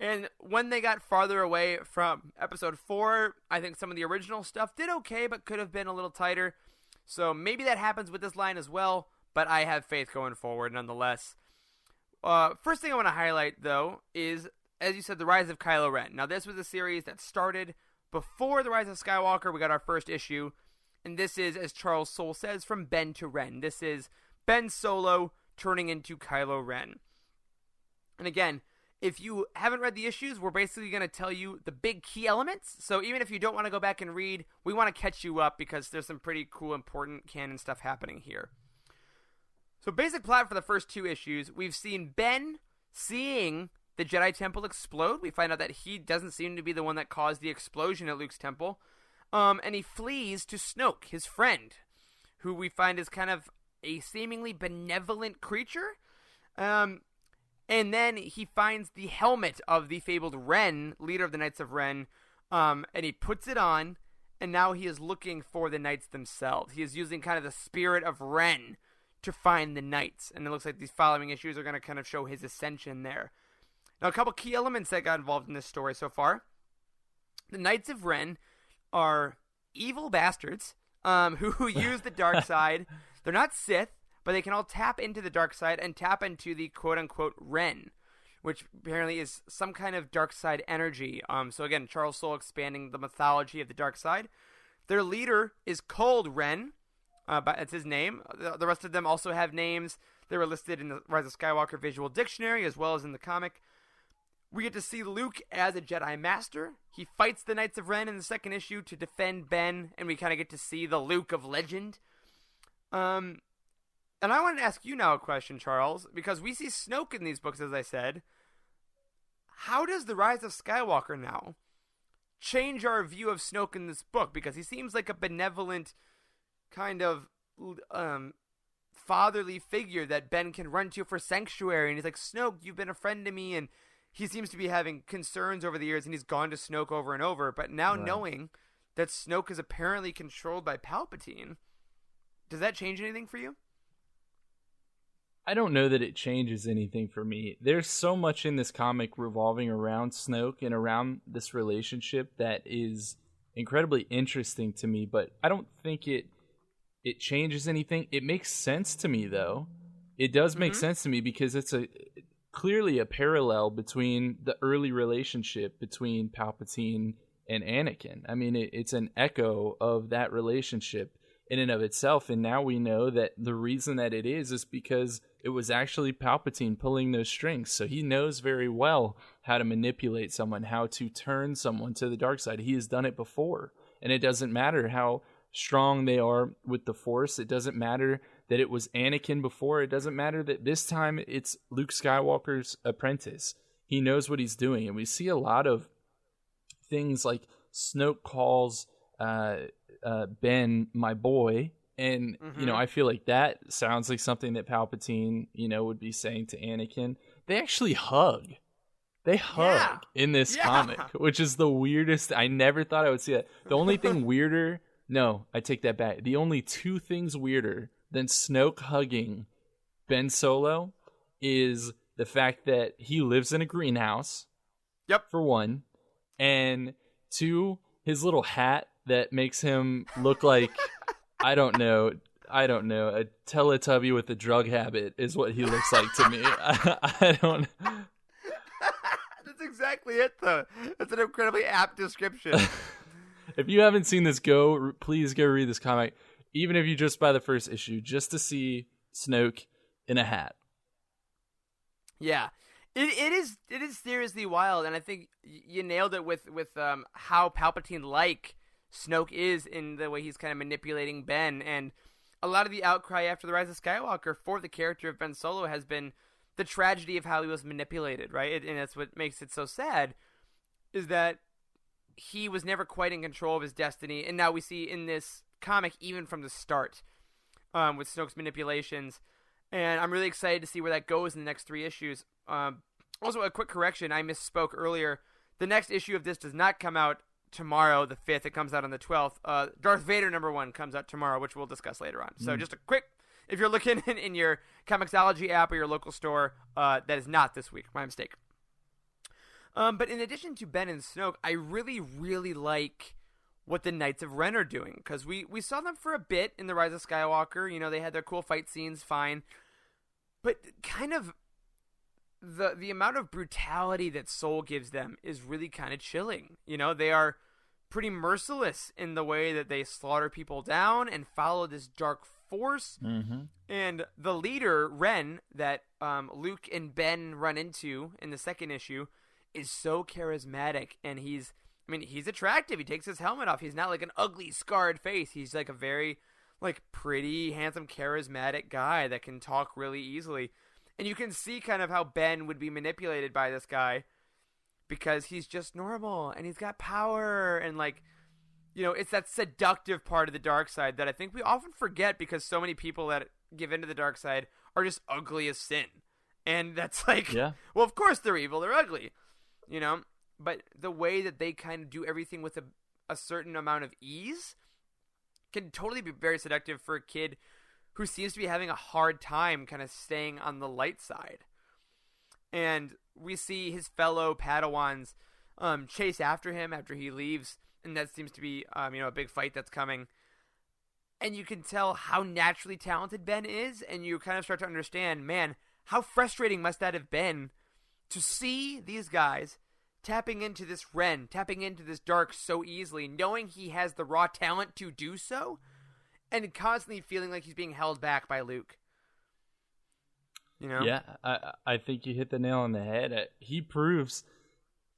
And when they got farther away from Episode 4, I think some of the original stuff did okay, but could have been a little tighter. So maybe that happens with this line as well, but I have faith going forward nonetheless. first thing I want to highlight, though, is, as you said, the Rise of Kylo Ren. Now, this was a series that started before the Rise of Skywalker. We got our first issue, and this is, as Charles Soule says, from Ben to Ren. This is Ben Solo turning into Kylo Ren. And again, if you haven't read the issues, we're basically going to tell you the big key elements. So even if you don't want to go back and read, we want to catch you up because there's some pretty cool, important canon stuff happening here. So basic plot for the first 2 issues, we've seen Ben seeing the Jedi Temple explode. We find out that he doesn't seem to be the one that caused the explosion at Luke's temple. And he flees to Snoke, his friend, who we find is kind of a seemingly benevolent creature. And then he finds the helmet of the fabled Ren, leader of the Knights of Ren, and he puts it on, and now he is looking for the Knights themselves. He is using kind of the spirit of Ren to find the Knights, and it looks like these following issues are going to kind of show his ascension there. Now, a couple key elements that got involved in this story so far. The Knights of Ren are evil bastards who use the dark side. They're not Sith, but they can all tap into the dark side and tap into the quote-unquote Ren, which apparently is some kind of dark side energy. So again, Charles Soule expanding the mythology of the dark side. Their leader is called Ren. That's his name. The rest of them also have names. They were listed in the Rise of Skywalker Visual Dictionary as well as in the comic. We get to see Luke as a Jedi Master. He fights the Knights of Ren in the second issue to defend Ben, and we kind of get to see the Luke of legend. And I wanted to ask you now a question, Charles, because we see Snoke in these books, as I said. How does the Rise of Skywalker now change our view of Snoke in this book? Because he seems like a benevolent kind of fatherly figure that Ben can run to for sanctuary, and he's like, Snoke, you've been a friend to me, and he seems to be having concerns over the years, and he's gone to Snoke over and over, but now knowing that Snoke is apparently controlled by Palpatine, does that change anything for you? I don't know that it changes anything for me. There's so much in this comic revolving around Snoke and around this relationship that is incredibly interesting to me, but I don't think it changes anything. It makes sense to me, though. It does make sense to me because it's clearly a parallel between the early relationship between Palpatine and Anakin. I mean, it's an echo of that relationship in and of itself, and now we know that the reason that it is because it was actually Palpatine pulling those strings, so he knows very well how to manipulate someone, how to turn someone to the dark side. He has done it before, and it doesn't matter how strong they are with the Force. It doesn't matter that it was Anakin before. It doesn't matter that this time it's Luke Skywalker's apprentice. He knows what he's doing, and we see a lot of things like Snoke calls Ben my boy, and I feel like that sounds like something that Palpatine would be saying to Anakin. They actually hug. They hug in this comic, which is the weirdest. I never thought I would see that. The only thing weirder, no, I take that back. The only 2 things weirder than Snoke hugging Ben Solo is the fact that he lives in a greenhouse. Yep. For one. And 2, his little hat that makes him look like, I don't know, a Teletubby with a drug habit is what he looks like to me. I don't. That's exactly it, though. That's an incredibly apt description. If you haven't seen this, please go read this comic, even if you just buy the first issue, just to see Snoke in a hat. Yeah. It is seriously wild, and I think you nailed it with how Palpatine-like Snoke is in the way he's kind of manipulating Ben, and a lot of the outcry after the Rise of Skywalker for the character of Ben Solo has been the tragedy of how he was manipulated, right? And that's what makes it so sad, is that he was never quite in control of his destiny, and now we see in this comic, even from the start, with Snoke's manipulations, and I'm really excited to see where that goes in the next 3 issues. Also, a quick correction, I misspoke earlier. The next issue of this does not come out tomorrow, the 5th. It comes out on the 12th. Darth Vader #1 comes out tomorrow, which we'll discuss later on. So just a quick, if you're looking in your Comixology app or your local store, that is not this week. My mistake. But in addition to Ben and Snoke, I really, really like what the Knights of Ren are doing, because we saw them for a bit in the Rise of Skywalker. They had their cool fight scenes, fine. But kind of the amount of brutality that Soul gives them is really kind of chilling. You know, they are pretty merciless in the way that they slaughter people down and follow this dark force. Mm-hmm. And the leader, Ren, that Luke and Ben run into in the second issue, is so charismatic, and he's attractive. He takes his helmet off. He's not like an ugly, scarred face. He's like a very, like, pretty, handsome, charismatic guy that can talk really easily. And you can see kind of how Ben would be manipulated by this guy because he's just normal and he's got power and, like, you know, it's that seductive part of the dark side that I think we often forget because so many people that give into the dark side are just ugly as sin. And that's like, Yeah. Well, of course they're evil. They're ugly, you know? But the way that they kind of do everything with a certain amount of ease can totally be very seductive for a kid who seems to be having a hard time kind of staying on the light side. And we see his fellow Padawans chase after him after he leaves, and that seems to be a big fight that's coming. And you can tell how naturally talented Ben is, and you kind of start to understand, man, how frustrating must that have been to see these guys tapping into this Ren, tapping into this dark so easily, knowing he has the raw talent to do so, and constantly feeling like he's being held back by Luke. You know? Yeah, I think you hit the nail on the head. He proves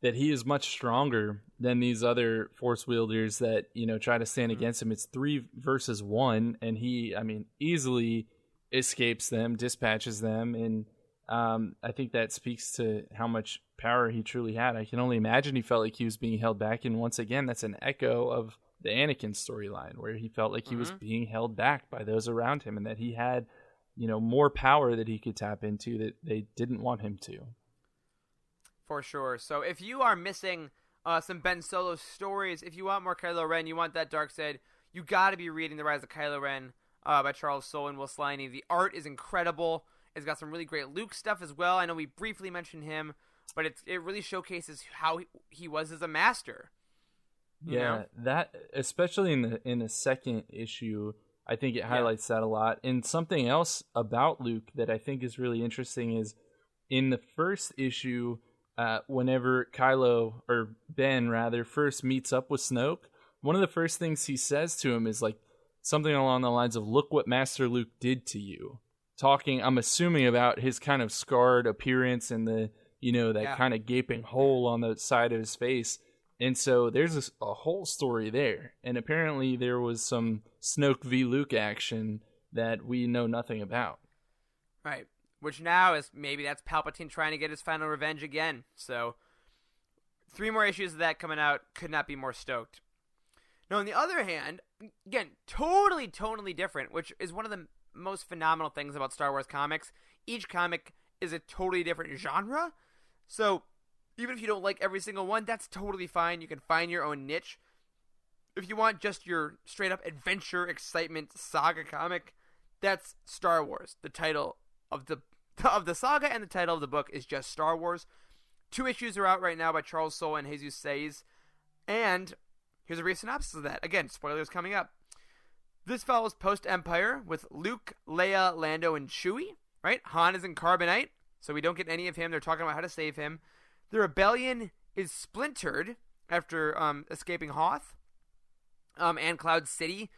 that he is much stronger than these other Force wielders that, you know, try to stand against him. It's 3 versus 1, and he, easily escapes them, dispatches them, and I think that speaks to how much power he truly had. I can only imagine he felt like he was being held back, and once again, that's an echo of the Anakin storyline, where he felt like he was being held back by those around him, and that he had, you know, more power that he could tap into that they didn't want him to. For sure. So if you are missing some Ben Solo stories, if you want more Kylo Ren, you want that dark side, you got to be reading The Rise of Kylo Ren by Charles Soule and Will Sliney. The art is incredible. It's got some really great Luke stuff as well. I know we briefly mentioned him, but it really showcases how he was as a master. You know? That especially in the second issue, I think it highlights that a lot. And something else about Luke that I think is really interesting is in the first issue, whenever Kylo, or Ben rather, first meets up with Snoke, one of the first things he says to him is like something along the lines of, "Look what Master Luke did to you." Talking, I'm assuming, about his kind of scarred appearance and the, you know, that kind of gaping hole on the side of his face. And so there's a whole story there. And apparently there was some Snoke v. Luke action that we know nothing about. Right. Which now is, maybe that's Palpatine trying to get his final revenge again. So 3 more issues of that coming out. Could not be more stoked. Now, on the other hand, again, totally different, which is one of the most phenomenal things about Star Wars comics. Each comic is a totally different genre. So even if you don't like every single one, that's totally fine. You can find your own niche. If you want just your straight up adventure, excitement, saga comic, that's Star Wars. The title of the saga and the title of the book is just Star Wars. 2 issues are out right now by Charles Soule and Jesus Saiz. And here's a brief synopsis of that. Again, spoilers coming up. This follows post-Empire with Luke, Leia, Lando, and Chewie. Right? Han is in Carbonite, so we don't get any of him. They're talking about how to save him. The rebellion is splintered after escaping Hoth and Cloud City.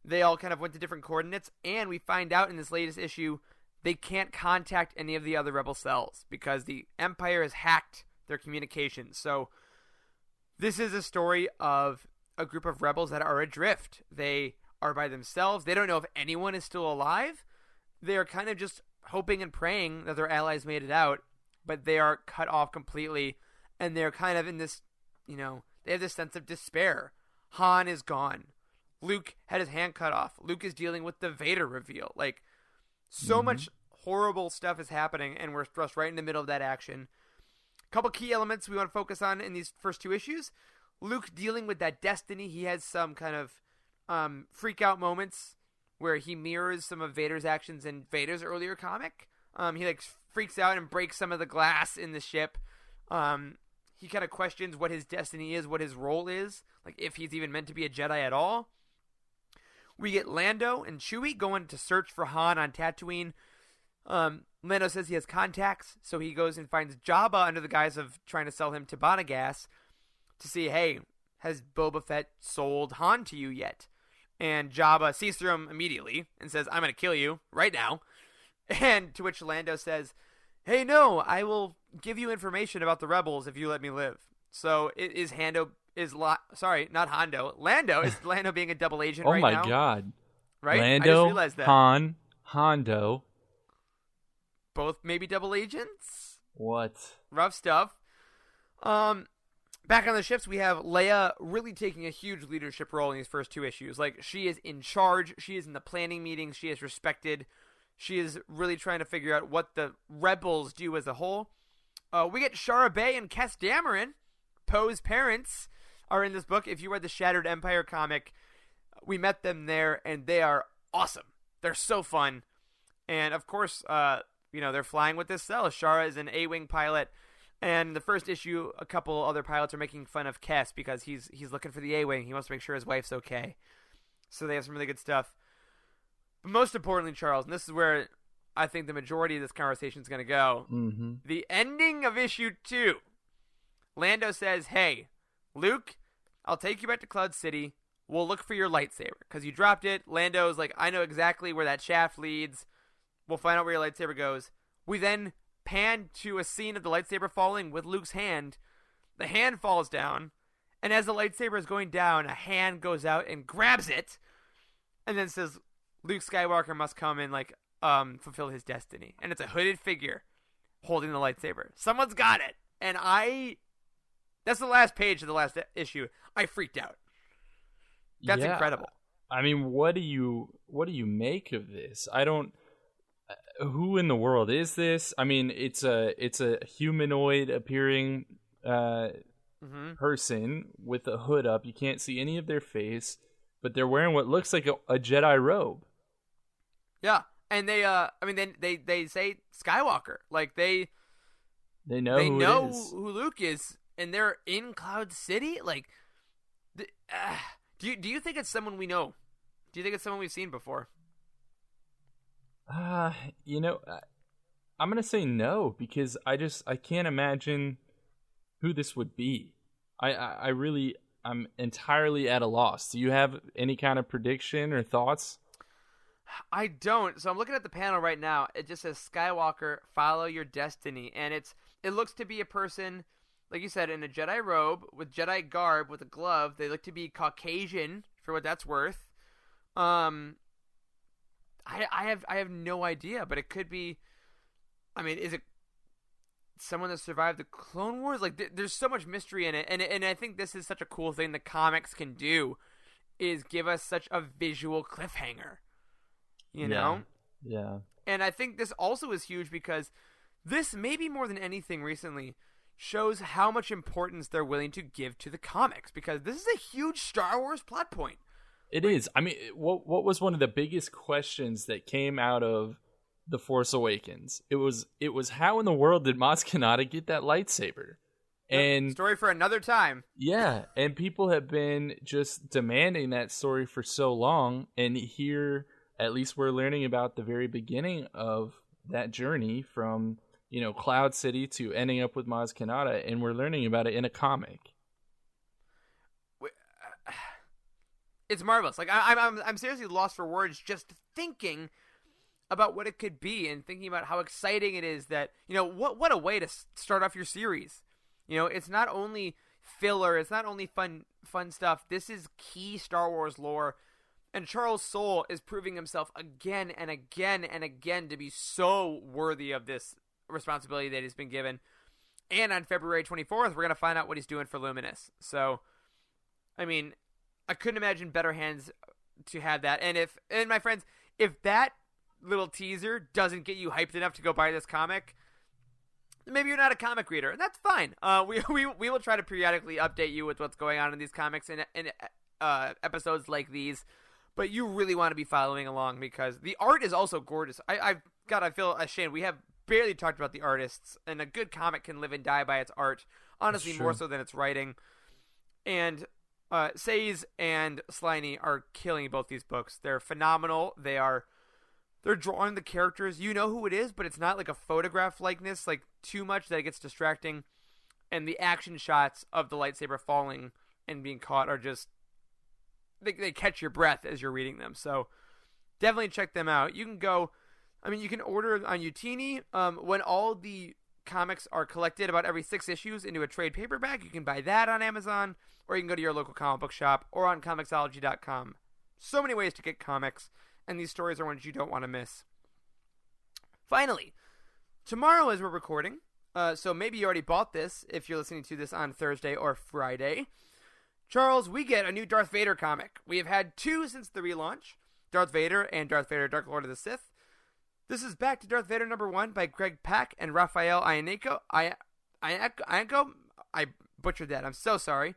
They all kind of went to different coordinates, and we find out in this latest issue they can't contact any of the other rebel cells because the Empire has hacked their communications. So this is a story of a group of rebels that are adrift. They are by themselves. They don't know if anyone is still alive. They are kind of just hoping and praying that their allies made it out, but they are cut off completely, and they're kind of in this, you know, they have this sense of despair. Han is gone. Luke had his hand cut off. Luke is dealing with the Vader reveal. Like, so much horrible stuff is happening, and we're thrust right in the middle of that action. A couple key elements we want to focus on in these first 2 issues. Luke dealing with that destiny. He has some kind of freak out moments where he mirrors some of Vader's actions in Vader's earlier comic. He like freaks out and breaks some of the glass in the ship. He kind of questions what his destiny is, what his role is, like if he's even meant to be a Jedi at all. We get Lando and Chewie going to search for Han on Tatooine. Lando says he has contacts, so he goes and finds Jabba under the guise of trying to sell him Tabana gas to see, hey, has Boba Fett sold Han to you yet? And Jabba sees through him immediately and says, I'm going to kill you right now. And to which Lando says, hey, no, I will give you information about the rebels if you let me live. So Lando is Lando being a double agent right now. Oh my god. Right? Lando, I just realized that. Hondo. Both maybe double agents? What? Rough stuff. Back on the ships, we have Leia really taking a huge leadership role in these first 2 issues. Like, she is in charge. She is in the planning meetings. She is respected. She is really trying to figure out what the rebels do as a whole. We get Shara Bay and Kes Dameron. Poe's parents are in this book. If you read the Shattered Empire comic, we met them there, and they are awesome. They're so fun. And, of course, they're flying with this cell. Shara is an A-Wing pilot. And the first issue, a couple other pilots are making fun of Kes because he's looking for the A-Wing. He wants to make sure his wife's okay. So they have some really good stuff. But most importantly, Charles, and this is where I think the majority of this conversation is going to go, the ending of issue 2. Lando says, hey, Luke, I'll take you back to Cloud City. We'll look for your lightsaber. Because you dropped it. Lando's like, I know exactly where that shaft leads. We'll find out where your lightsaber goes. We then pan to a scene of the lightsaber falling with Luke's hand. The hand falls down, and as the lightsaber is going down, a hand goes out and grabs it, and then says, Luke Skywalker must come and fulfill his destiny. And it's a hooded figure holding the lightsaber. Someone's got it, and that's the last page of the last issue. I freaked out. That's incredible. I mean, what do you make of this? I don't. Who in the world is this? I mean, it's a humanoid appearing person with a hood up. You can't see any of their face, but they're wearing what looks like a Jedi robe. Yeah, and they say Skywalker. Like they know who Luke is, and they're in Cloud City. Like, do you think it's someone we know? Do you think it's someone we've seen before? I'm gonna say no because I can't imagine who this would be. I'm entirely at a loss. Do you have any kind of prediction or thoughts? I don't. So I'm looking at the panel right now. It just says Skywalker, follow your destiny, and it looks to be a person, like you said, in a Jedi robe with Jedi garb with a glove. They look to be Caucasian, for what that's worth. I have no idea, but it could be. I mean, is it someone that survived the Clone Wars? Like, there's so much mystery in it, and I think this is such a cool thing the comics can do, is give us such a visual cliffhanger. You know? Yeah. And I think this also is huge because this, maybe more than anything recently, shows how much importance they're willing to give to the comics, because this is a huge Star Wars plot point. It is. I mean, what was one of the biggest questions that came out of The Force Awakens? It was how in the world did Maz Kanata get that lightsaber? And story for another time. Yeah, and people have been just demanding that story for so long, and here at least we're learning about the very beginning of that journey from, Cloud City to ending up with Maz Kanata, and we're learning about it in a comic. It's marvelous. Like, I'm seriously lost for words just thinking about what it could be and thinking about how exciting it is that, what a way to start off your series. It's not only filler, it's not only fun stuff. This is key Star Wars lore, and Charles Soule is proving himself again and again and again to be so worthy of this responsibility that he's been given. And on February 24th, we're going to find out what he's doing for Luminous. So, I mean, I couldn't imagine better hands to have that. And my friends, if that little teaser doesn't get you hyped enough to go buy this comic, maybe you're not a comic reader, and that's fine. We will try to periodically update you with what's going on in these comics and episodes like these, but you really want to be following along because the art is also gorgeous. I feel ashamed. We have barely talked about the artists, and a good comic can live and die by its art. Honestly, more so than its writing. And Says and Sliney are killing both these books. They're phenomenal. They're they're drawing the characters. You know who it is, but it's not like a photograph likeness, like too much that it gets distracting. And the action shots of the lightsaber falling and being caught are just they catch your breath as you're reading them. So definitely check them out. You can go, I mean, you can order on Utini. When all the comics are collected about every 6 issues into a trade paperback, you can buy that on Amazon, or you can go to your local comic book shop or on Comixology.com. So many ways to get comics, and these stories are ones you don't want to miss. Finally, tomorrow as we're recording, so maybe you already bought this if you're listening to this on Thursday or Friday. Charles, we get a new Darth Vader comic. We have had 2 since the relaunch, Darth Vader and Darth Vader Dark Lord of the Sith. This is Back to Darth Vader #1 by Greg Pak and Raphael Iannico. I butchered that. I'm so sorry.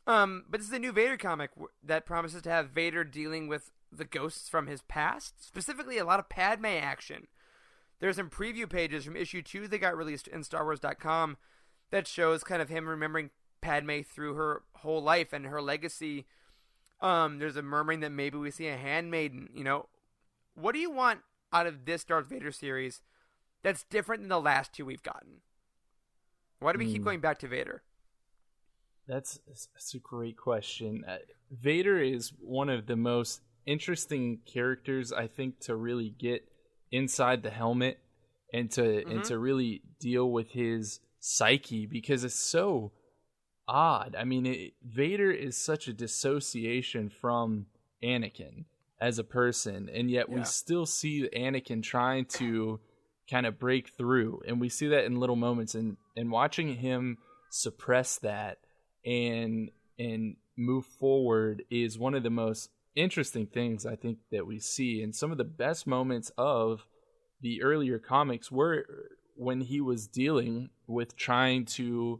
But this is a new Vader comic that promises to have Vader dealing with the ghosts from his past, specifically a lot of Padme action. There's some preview pages from issue 2 that got released in StarWars.com that shows kind of him remembering Padme through her whole life and her legacy. There's a murmuring that maybe we see a handmaiden. You know, what do you want out of this Darth Vader series that's different than the last 2 we've gotten? Why do we keep going back to Vader? That's a great question. Vader is one of the most interesting characters, I think, to really get inside the helmet and to really deal with his psyche, because it's so odd. I mean, Vader is such a dissociation from Anakin as a person, and yet we still see Anakin trying to kind of break through, and we see that in little moments, and watching him suppress that and move forward is one of the most interesting things I think that we see. And some of the best moments of the earlier comics were when he was dealing with trying to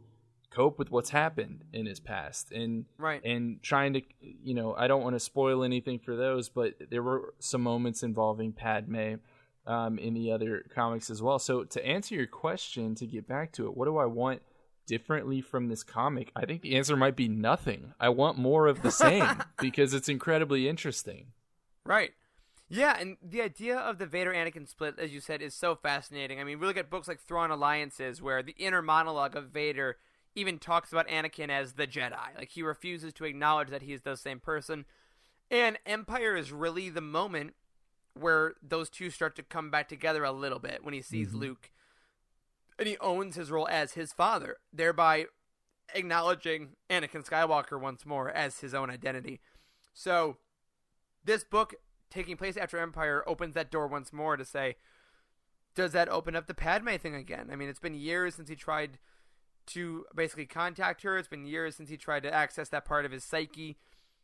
cope with what's happened in his past and trying to, you know, I don't want to spoil anything for those, but there were some moments involving Padme in the other comics as well. So to answer your question, to get back to it, what do I want differently from this comic? I think the answer might be nothing. I want more of the same because it's incredibly interesting. Right. Yeah, and the idea of the Vader-Anakin split, as you said, is so fascinating. I mean, we look at books like Thrawn Alliances, where the inner monologue of Vader even talks about Anakin as the Jedi. Like, he refuses to acknowledge that he's the same person. And Empire is really the moment where those two start to come back together a little bit, when he sees Luke and he owns his role as his father, thereby acknowledging Anakin Skywalker once more as his own identity. So this book, taking place after Empire, opens that door once more to say, does that open up the Padme thing again? I mean, it's been years since he tried to basically contact her. It's been years since he tried to access that part of his psyche.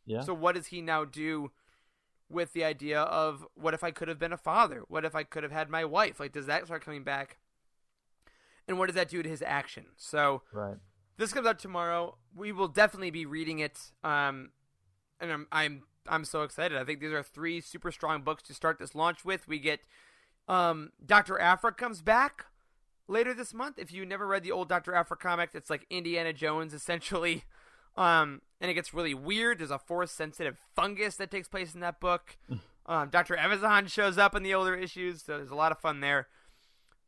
Yeah. So what does he now do with the idea of, what if I could have been a father? What if I could have had my wife? Like, does that start coming back? And what does that do to his action? So this comes out tomorrow. We will definitely be reading it. And I'm so excited. I think these are 3 super strong books to start this launch with. We get Dr. Aphra comes back later this month. If you never read the old Dr. Aphra comics, it's like Indiana Jones essentially. And it gets really weird. There's a Force-sensitive fungus that takes place in that book. Dr. Evazan shows up in the older issues, so there's a lot of fun there.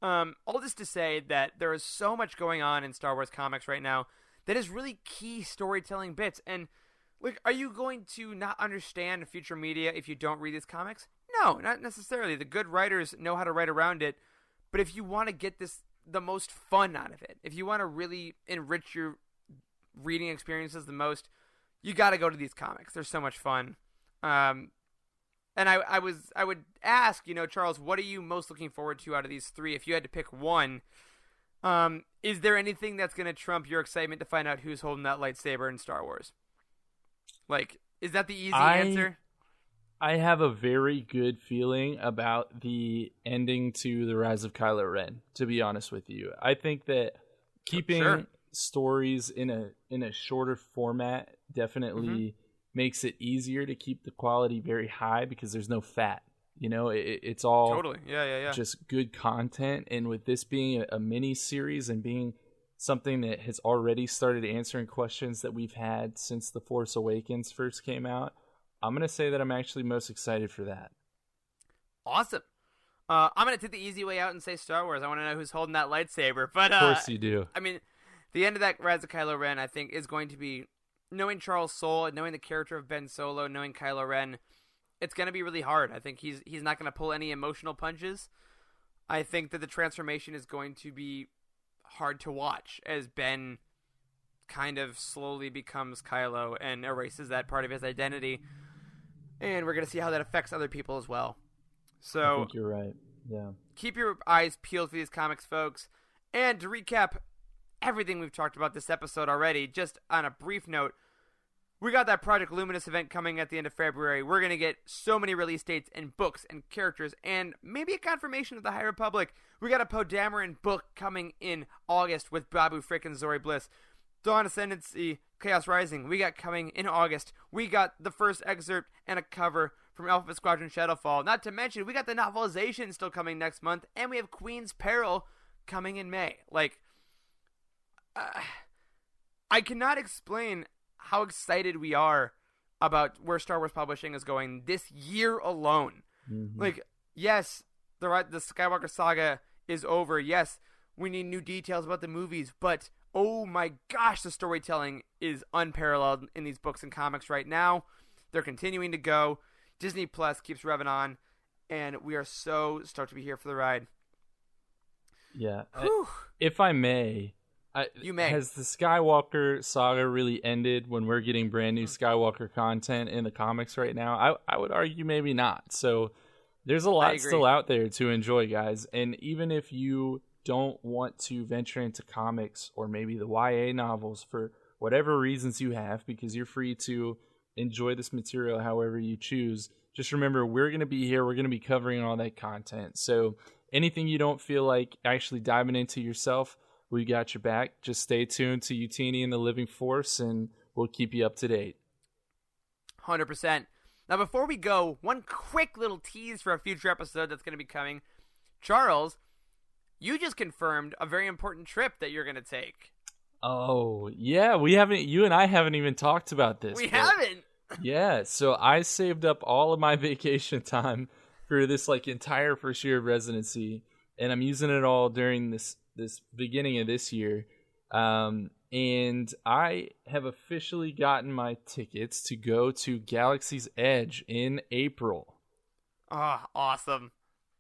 All this to say that there is so much going on in Star Wars comics right now that is really key storytelling bits. And like, are you going to not understand future media if you don't read these comics? No, not necessarily. The good writers know how to write around it. But if you want to get the most fun out of it, if you want to really enrich your reading experiences the most, you got to go to these comics. They're so much fun. And I would ask, you know, Charles, what are you most looking forward to out of these 3? If you had to pick one, is there anything that's going to trump your excitement to find out who's holding that lightsaber in Star Wars? Like, is that the easy answer? I have a very good feeling about the ending to the Rise of Kylo Ren, to be honest with you. I think that keeping stories in a shorter format definitely makes it easier to keep the quality very high, because there's no fat. You know, it's all just good content. And with this being a mini series and being something that has already started answering questions that we've had since The Force Awakens first came out, I'm going to say that I'm actually most excited for that. Awesome. I'm going to take the easy way out and say Star Wars. I want to know who's holding that lightsaber. But, Of course you do. I mean, the end of that Rise of Kylo Ren, I think, is going to be knowing Charles Soule, knowing the character of Ben Solo, knowing Kylo Ren. It's going to be really hard. I think he's not going to pull any emotional punches. I think that the transformation is going to be hard to watch as Ben kind of slowly becomes Kylo and erases that part of his identity. And we're going to see how that affects other people as well. So I think you're right. Yeah. Keep your eyes peeled for these comics, folks. And to recap everything we've talked about this episode already, just on a brief note, we got that Project Luminous event coming at the end of February. We're going to get so many release dates and books and characters and maybe a confirmation of the High Republic. We got a Poe Dameron book coming in August with Babu Frick and Zori Bliss. Dawn Ascendancy, Chaos Rising, we got coming in August. We got the first excerpt and a cover from Alphabet Squadron Shadowfall. Not to mention, we got the novelization still coming next month, and we have Queen's Peril coming in May. I cannot explain how excited we are about where Star Wars Publishing is going this year alone. Mm-hmm. Yes, the Skywalker saga is over. Yes, we need new details about the movies, but oh my gosh, the storytelling is unparalleled in these books and comics right now. They're continuing to go. Disney Plus keeps revving on, and we are so stoked to be here for the ride. Yeah. If I may, you may. Has the Skywalker saga really ended when we're getting brand new Skywalker content in the comics right now? I would argue maybe not. So there's a lot still out there to enjoy, guys. And even if you don't want to venture into comics or maybe the YA novels for whatever reasons you have, because you're free to enjoy this material however you choose, just remember we're going to be here. We're going to be covering all that content. So anything you don't feel like actually diving into yourself, we got your back. Just stay tuned to Utini and the Living Force, and we'll keep you up to date. 100%. Now, before we go, one quick little tease for a future episode that's going to be coming. Charles, you just confirmed a very important trip that you're going to take. Oh, yeah. You and I haven't even talked about this. We haven't. Yeah. So I saved up all of my vacation time for this entire first year of residency, and I'm using it all during this beginning of this year. And I have officially gotten my tickets to go to Galaxy's Edge in April. Oh, awesome.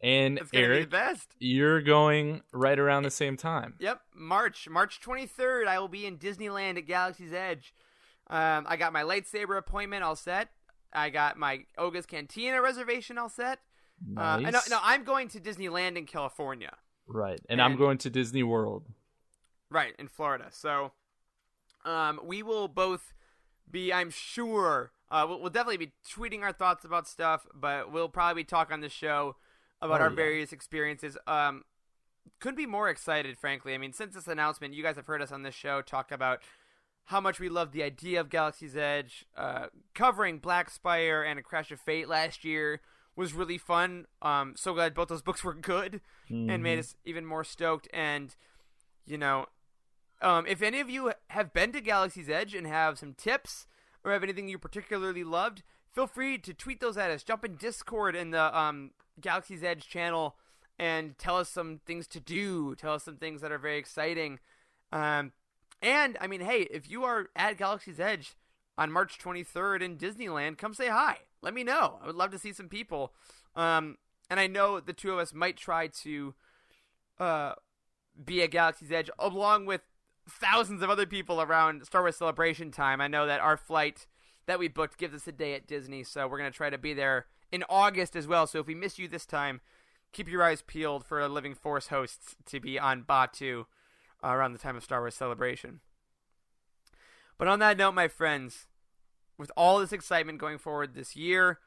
And it's gonna Eric, be the best. You're going right around the same time. Yep, March 23rd, I will be in Disneyland at Galaxy's Edge. I got my lightsaber appointment all set. I got my Oga's Cantina reservation all set. Nice. No, I'm going to Disneyland in California. Right, and I'm going to Disney World. Right, in Florida. So we will both be, I'm sure, we'll definitely be tweeting our thoughts about stuff, but we'll probably talk on the show about our various experiences. Couldn't be more excited, frankly. I mean, since this announcement, you guys have heard us on this show talk about how much we love the idea of Galaxy's Edge. Covering Black Spire and A Crash of Fate last year was really fun. So glad both those books were good and made us even more stoked. And, if any of you have been to Galaxy's Edge and have some tips or have anything you particularly loved, feel free to tweet those at us. Jump in Discord in the Galaxy's Edge channel and tell us some things to do. Tell us some things that are very exciting. And, I mean, hey, if you are at Galaxy's Edge on March 23rd in Disneyland, come say hi. Let me know. I would love to see some people. And I know the two of us might try to be at Galaxy's Edge along with thousands of other people around Star Wars Celebration time. I know that our flight that we booked gives us a day at Disney, so we're going to try to be there in August as well. So if we miss you this time, keep your eyes peeled for Living Force hosts to be on Batuu around the time of Star Wars Celebration. But on that note, my friends, with all this excitement going forward this year,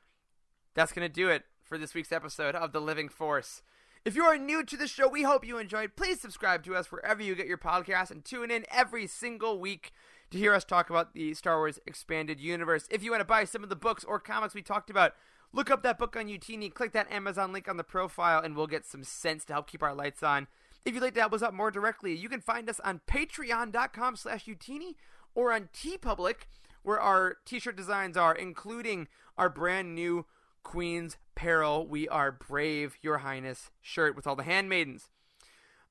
that's going to do it for this week's episode of The Living Force. If you are new to the show, we hope you enjoyed. Please subscribe to us wherever you get your podcasts and tune in every single week to hear us talk about the Star Wars Expanded Universe. If you want to buy some of the books or comics we talked about, look up that book on Utini, click that Amazon link on the profile, and we'll get some cents to help keep our lights on. If you'd like to help us out more directly, you can find us on patreon.com/Utini or on TeePublic, where our t-shirt designs are, including our brand new Queen's Peril, We Are Brave, Your Highness shirt with all the handmaidens.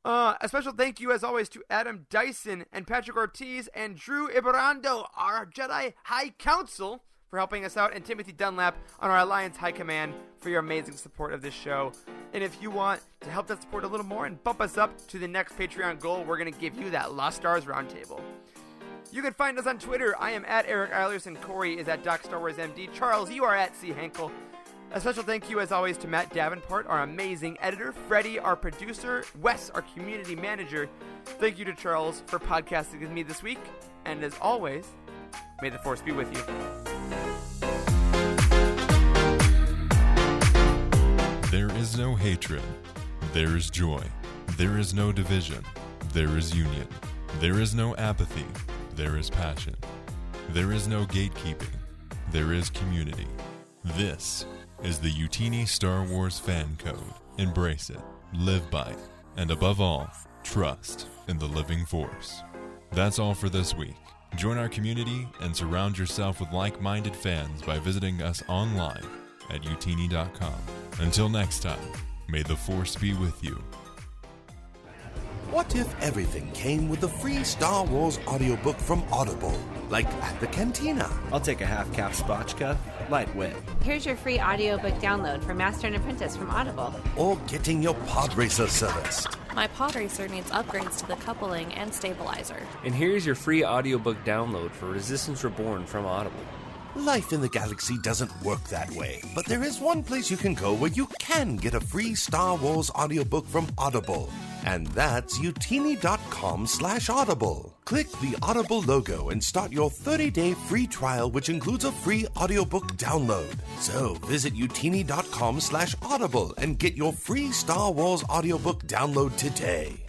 A special thank you, as always, to Adam Dyson and Patrick Ortiz and Drew Ibarando, our Jedi High Council, for helping us out, and Timothy Dunlap on our Alliance High Command for your amazing support of this show. And if you want to help that support a little more and bump us up to the next Patreon goal, we're going to give you that Lost Stars Roundtable. You can find us on Twitter. I am at Eric Eilerson. Corey is at Doc Star Wars MD. Charles, you are at C. Henkel. A special thank you, as always, to Matt Davenport, our amazing editor, Freddie, our producer, Wes, our community manager. Thank you to Charles for podcasting with me this week. And as always, may the Force be with you. There is no hatred. There is joy. There is no division. There is union. There is no apathy. There is passion. There is no gatekeeping. There is community. This is the Utini Star Wars Fan Code. Embrace it, live by it, and above all, trust in the living force. That's all for this week. Join our community and surround yourself with like-minded fans by visiting us online at utini.com. Until next time, may the force be with you. What if everything came with a free Star Wars audiobook from Audible, like at the Cantina? I'll take a half-cap spotchka, lightweight. Here's your free audiobook download for Master and Apprentice from Audible. Or getting your pod racer serviced. My pod racer needs upgrades to the coupling and stabilizer. And here's your free audiobook download for Resistance Reborn from Audible. Life in the galaxy doesn't work that way, but there is one place you can go where you can get a free Star Wars audiobook from Audible, and that's utini.com/audible. Click the Audible logo and start your 30-day free trial, which includes a free audiobook download. So visit utini.com/audible and get your free Star Wars audiobook download today.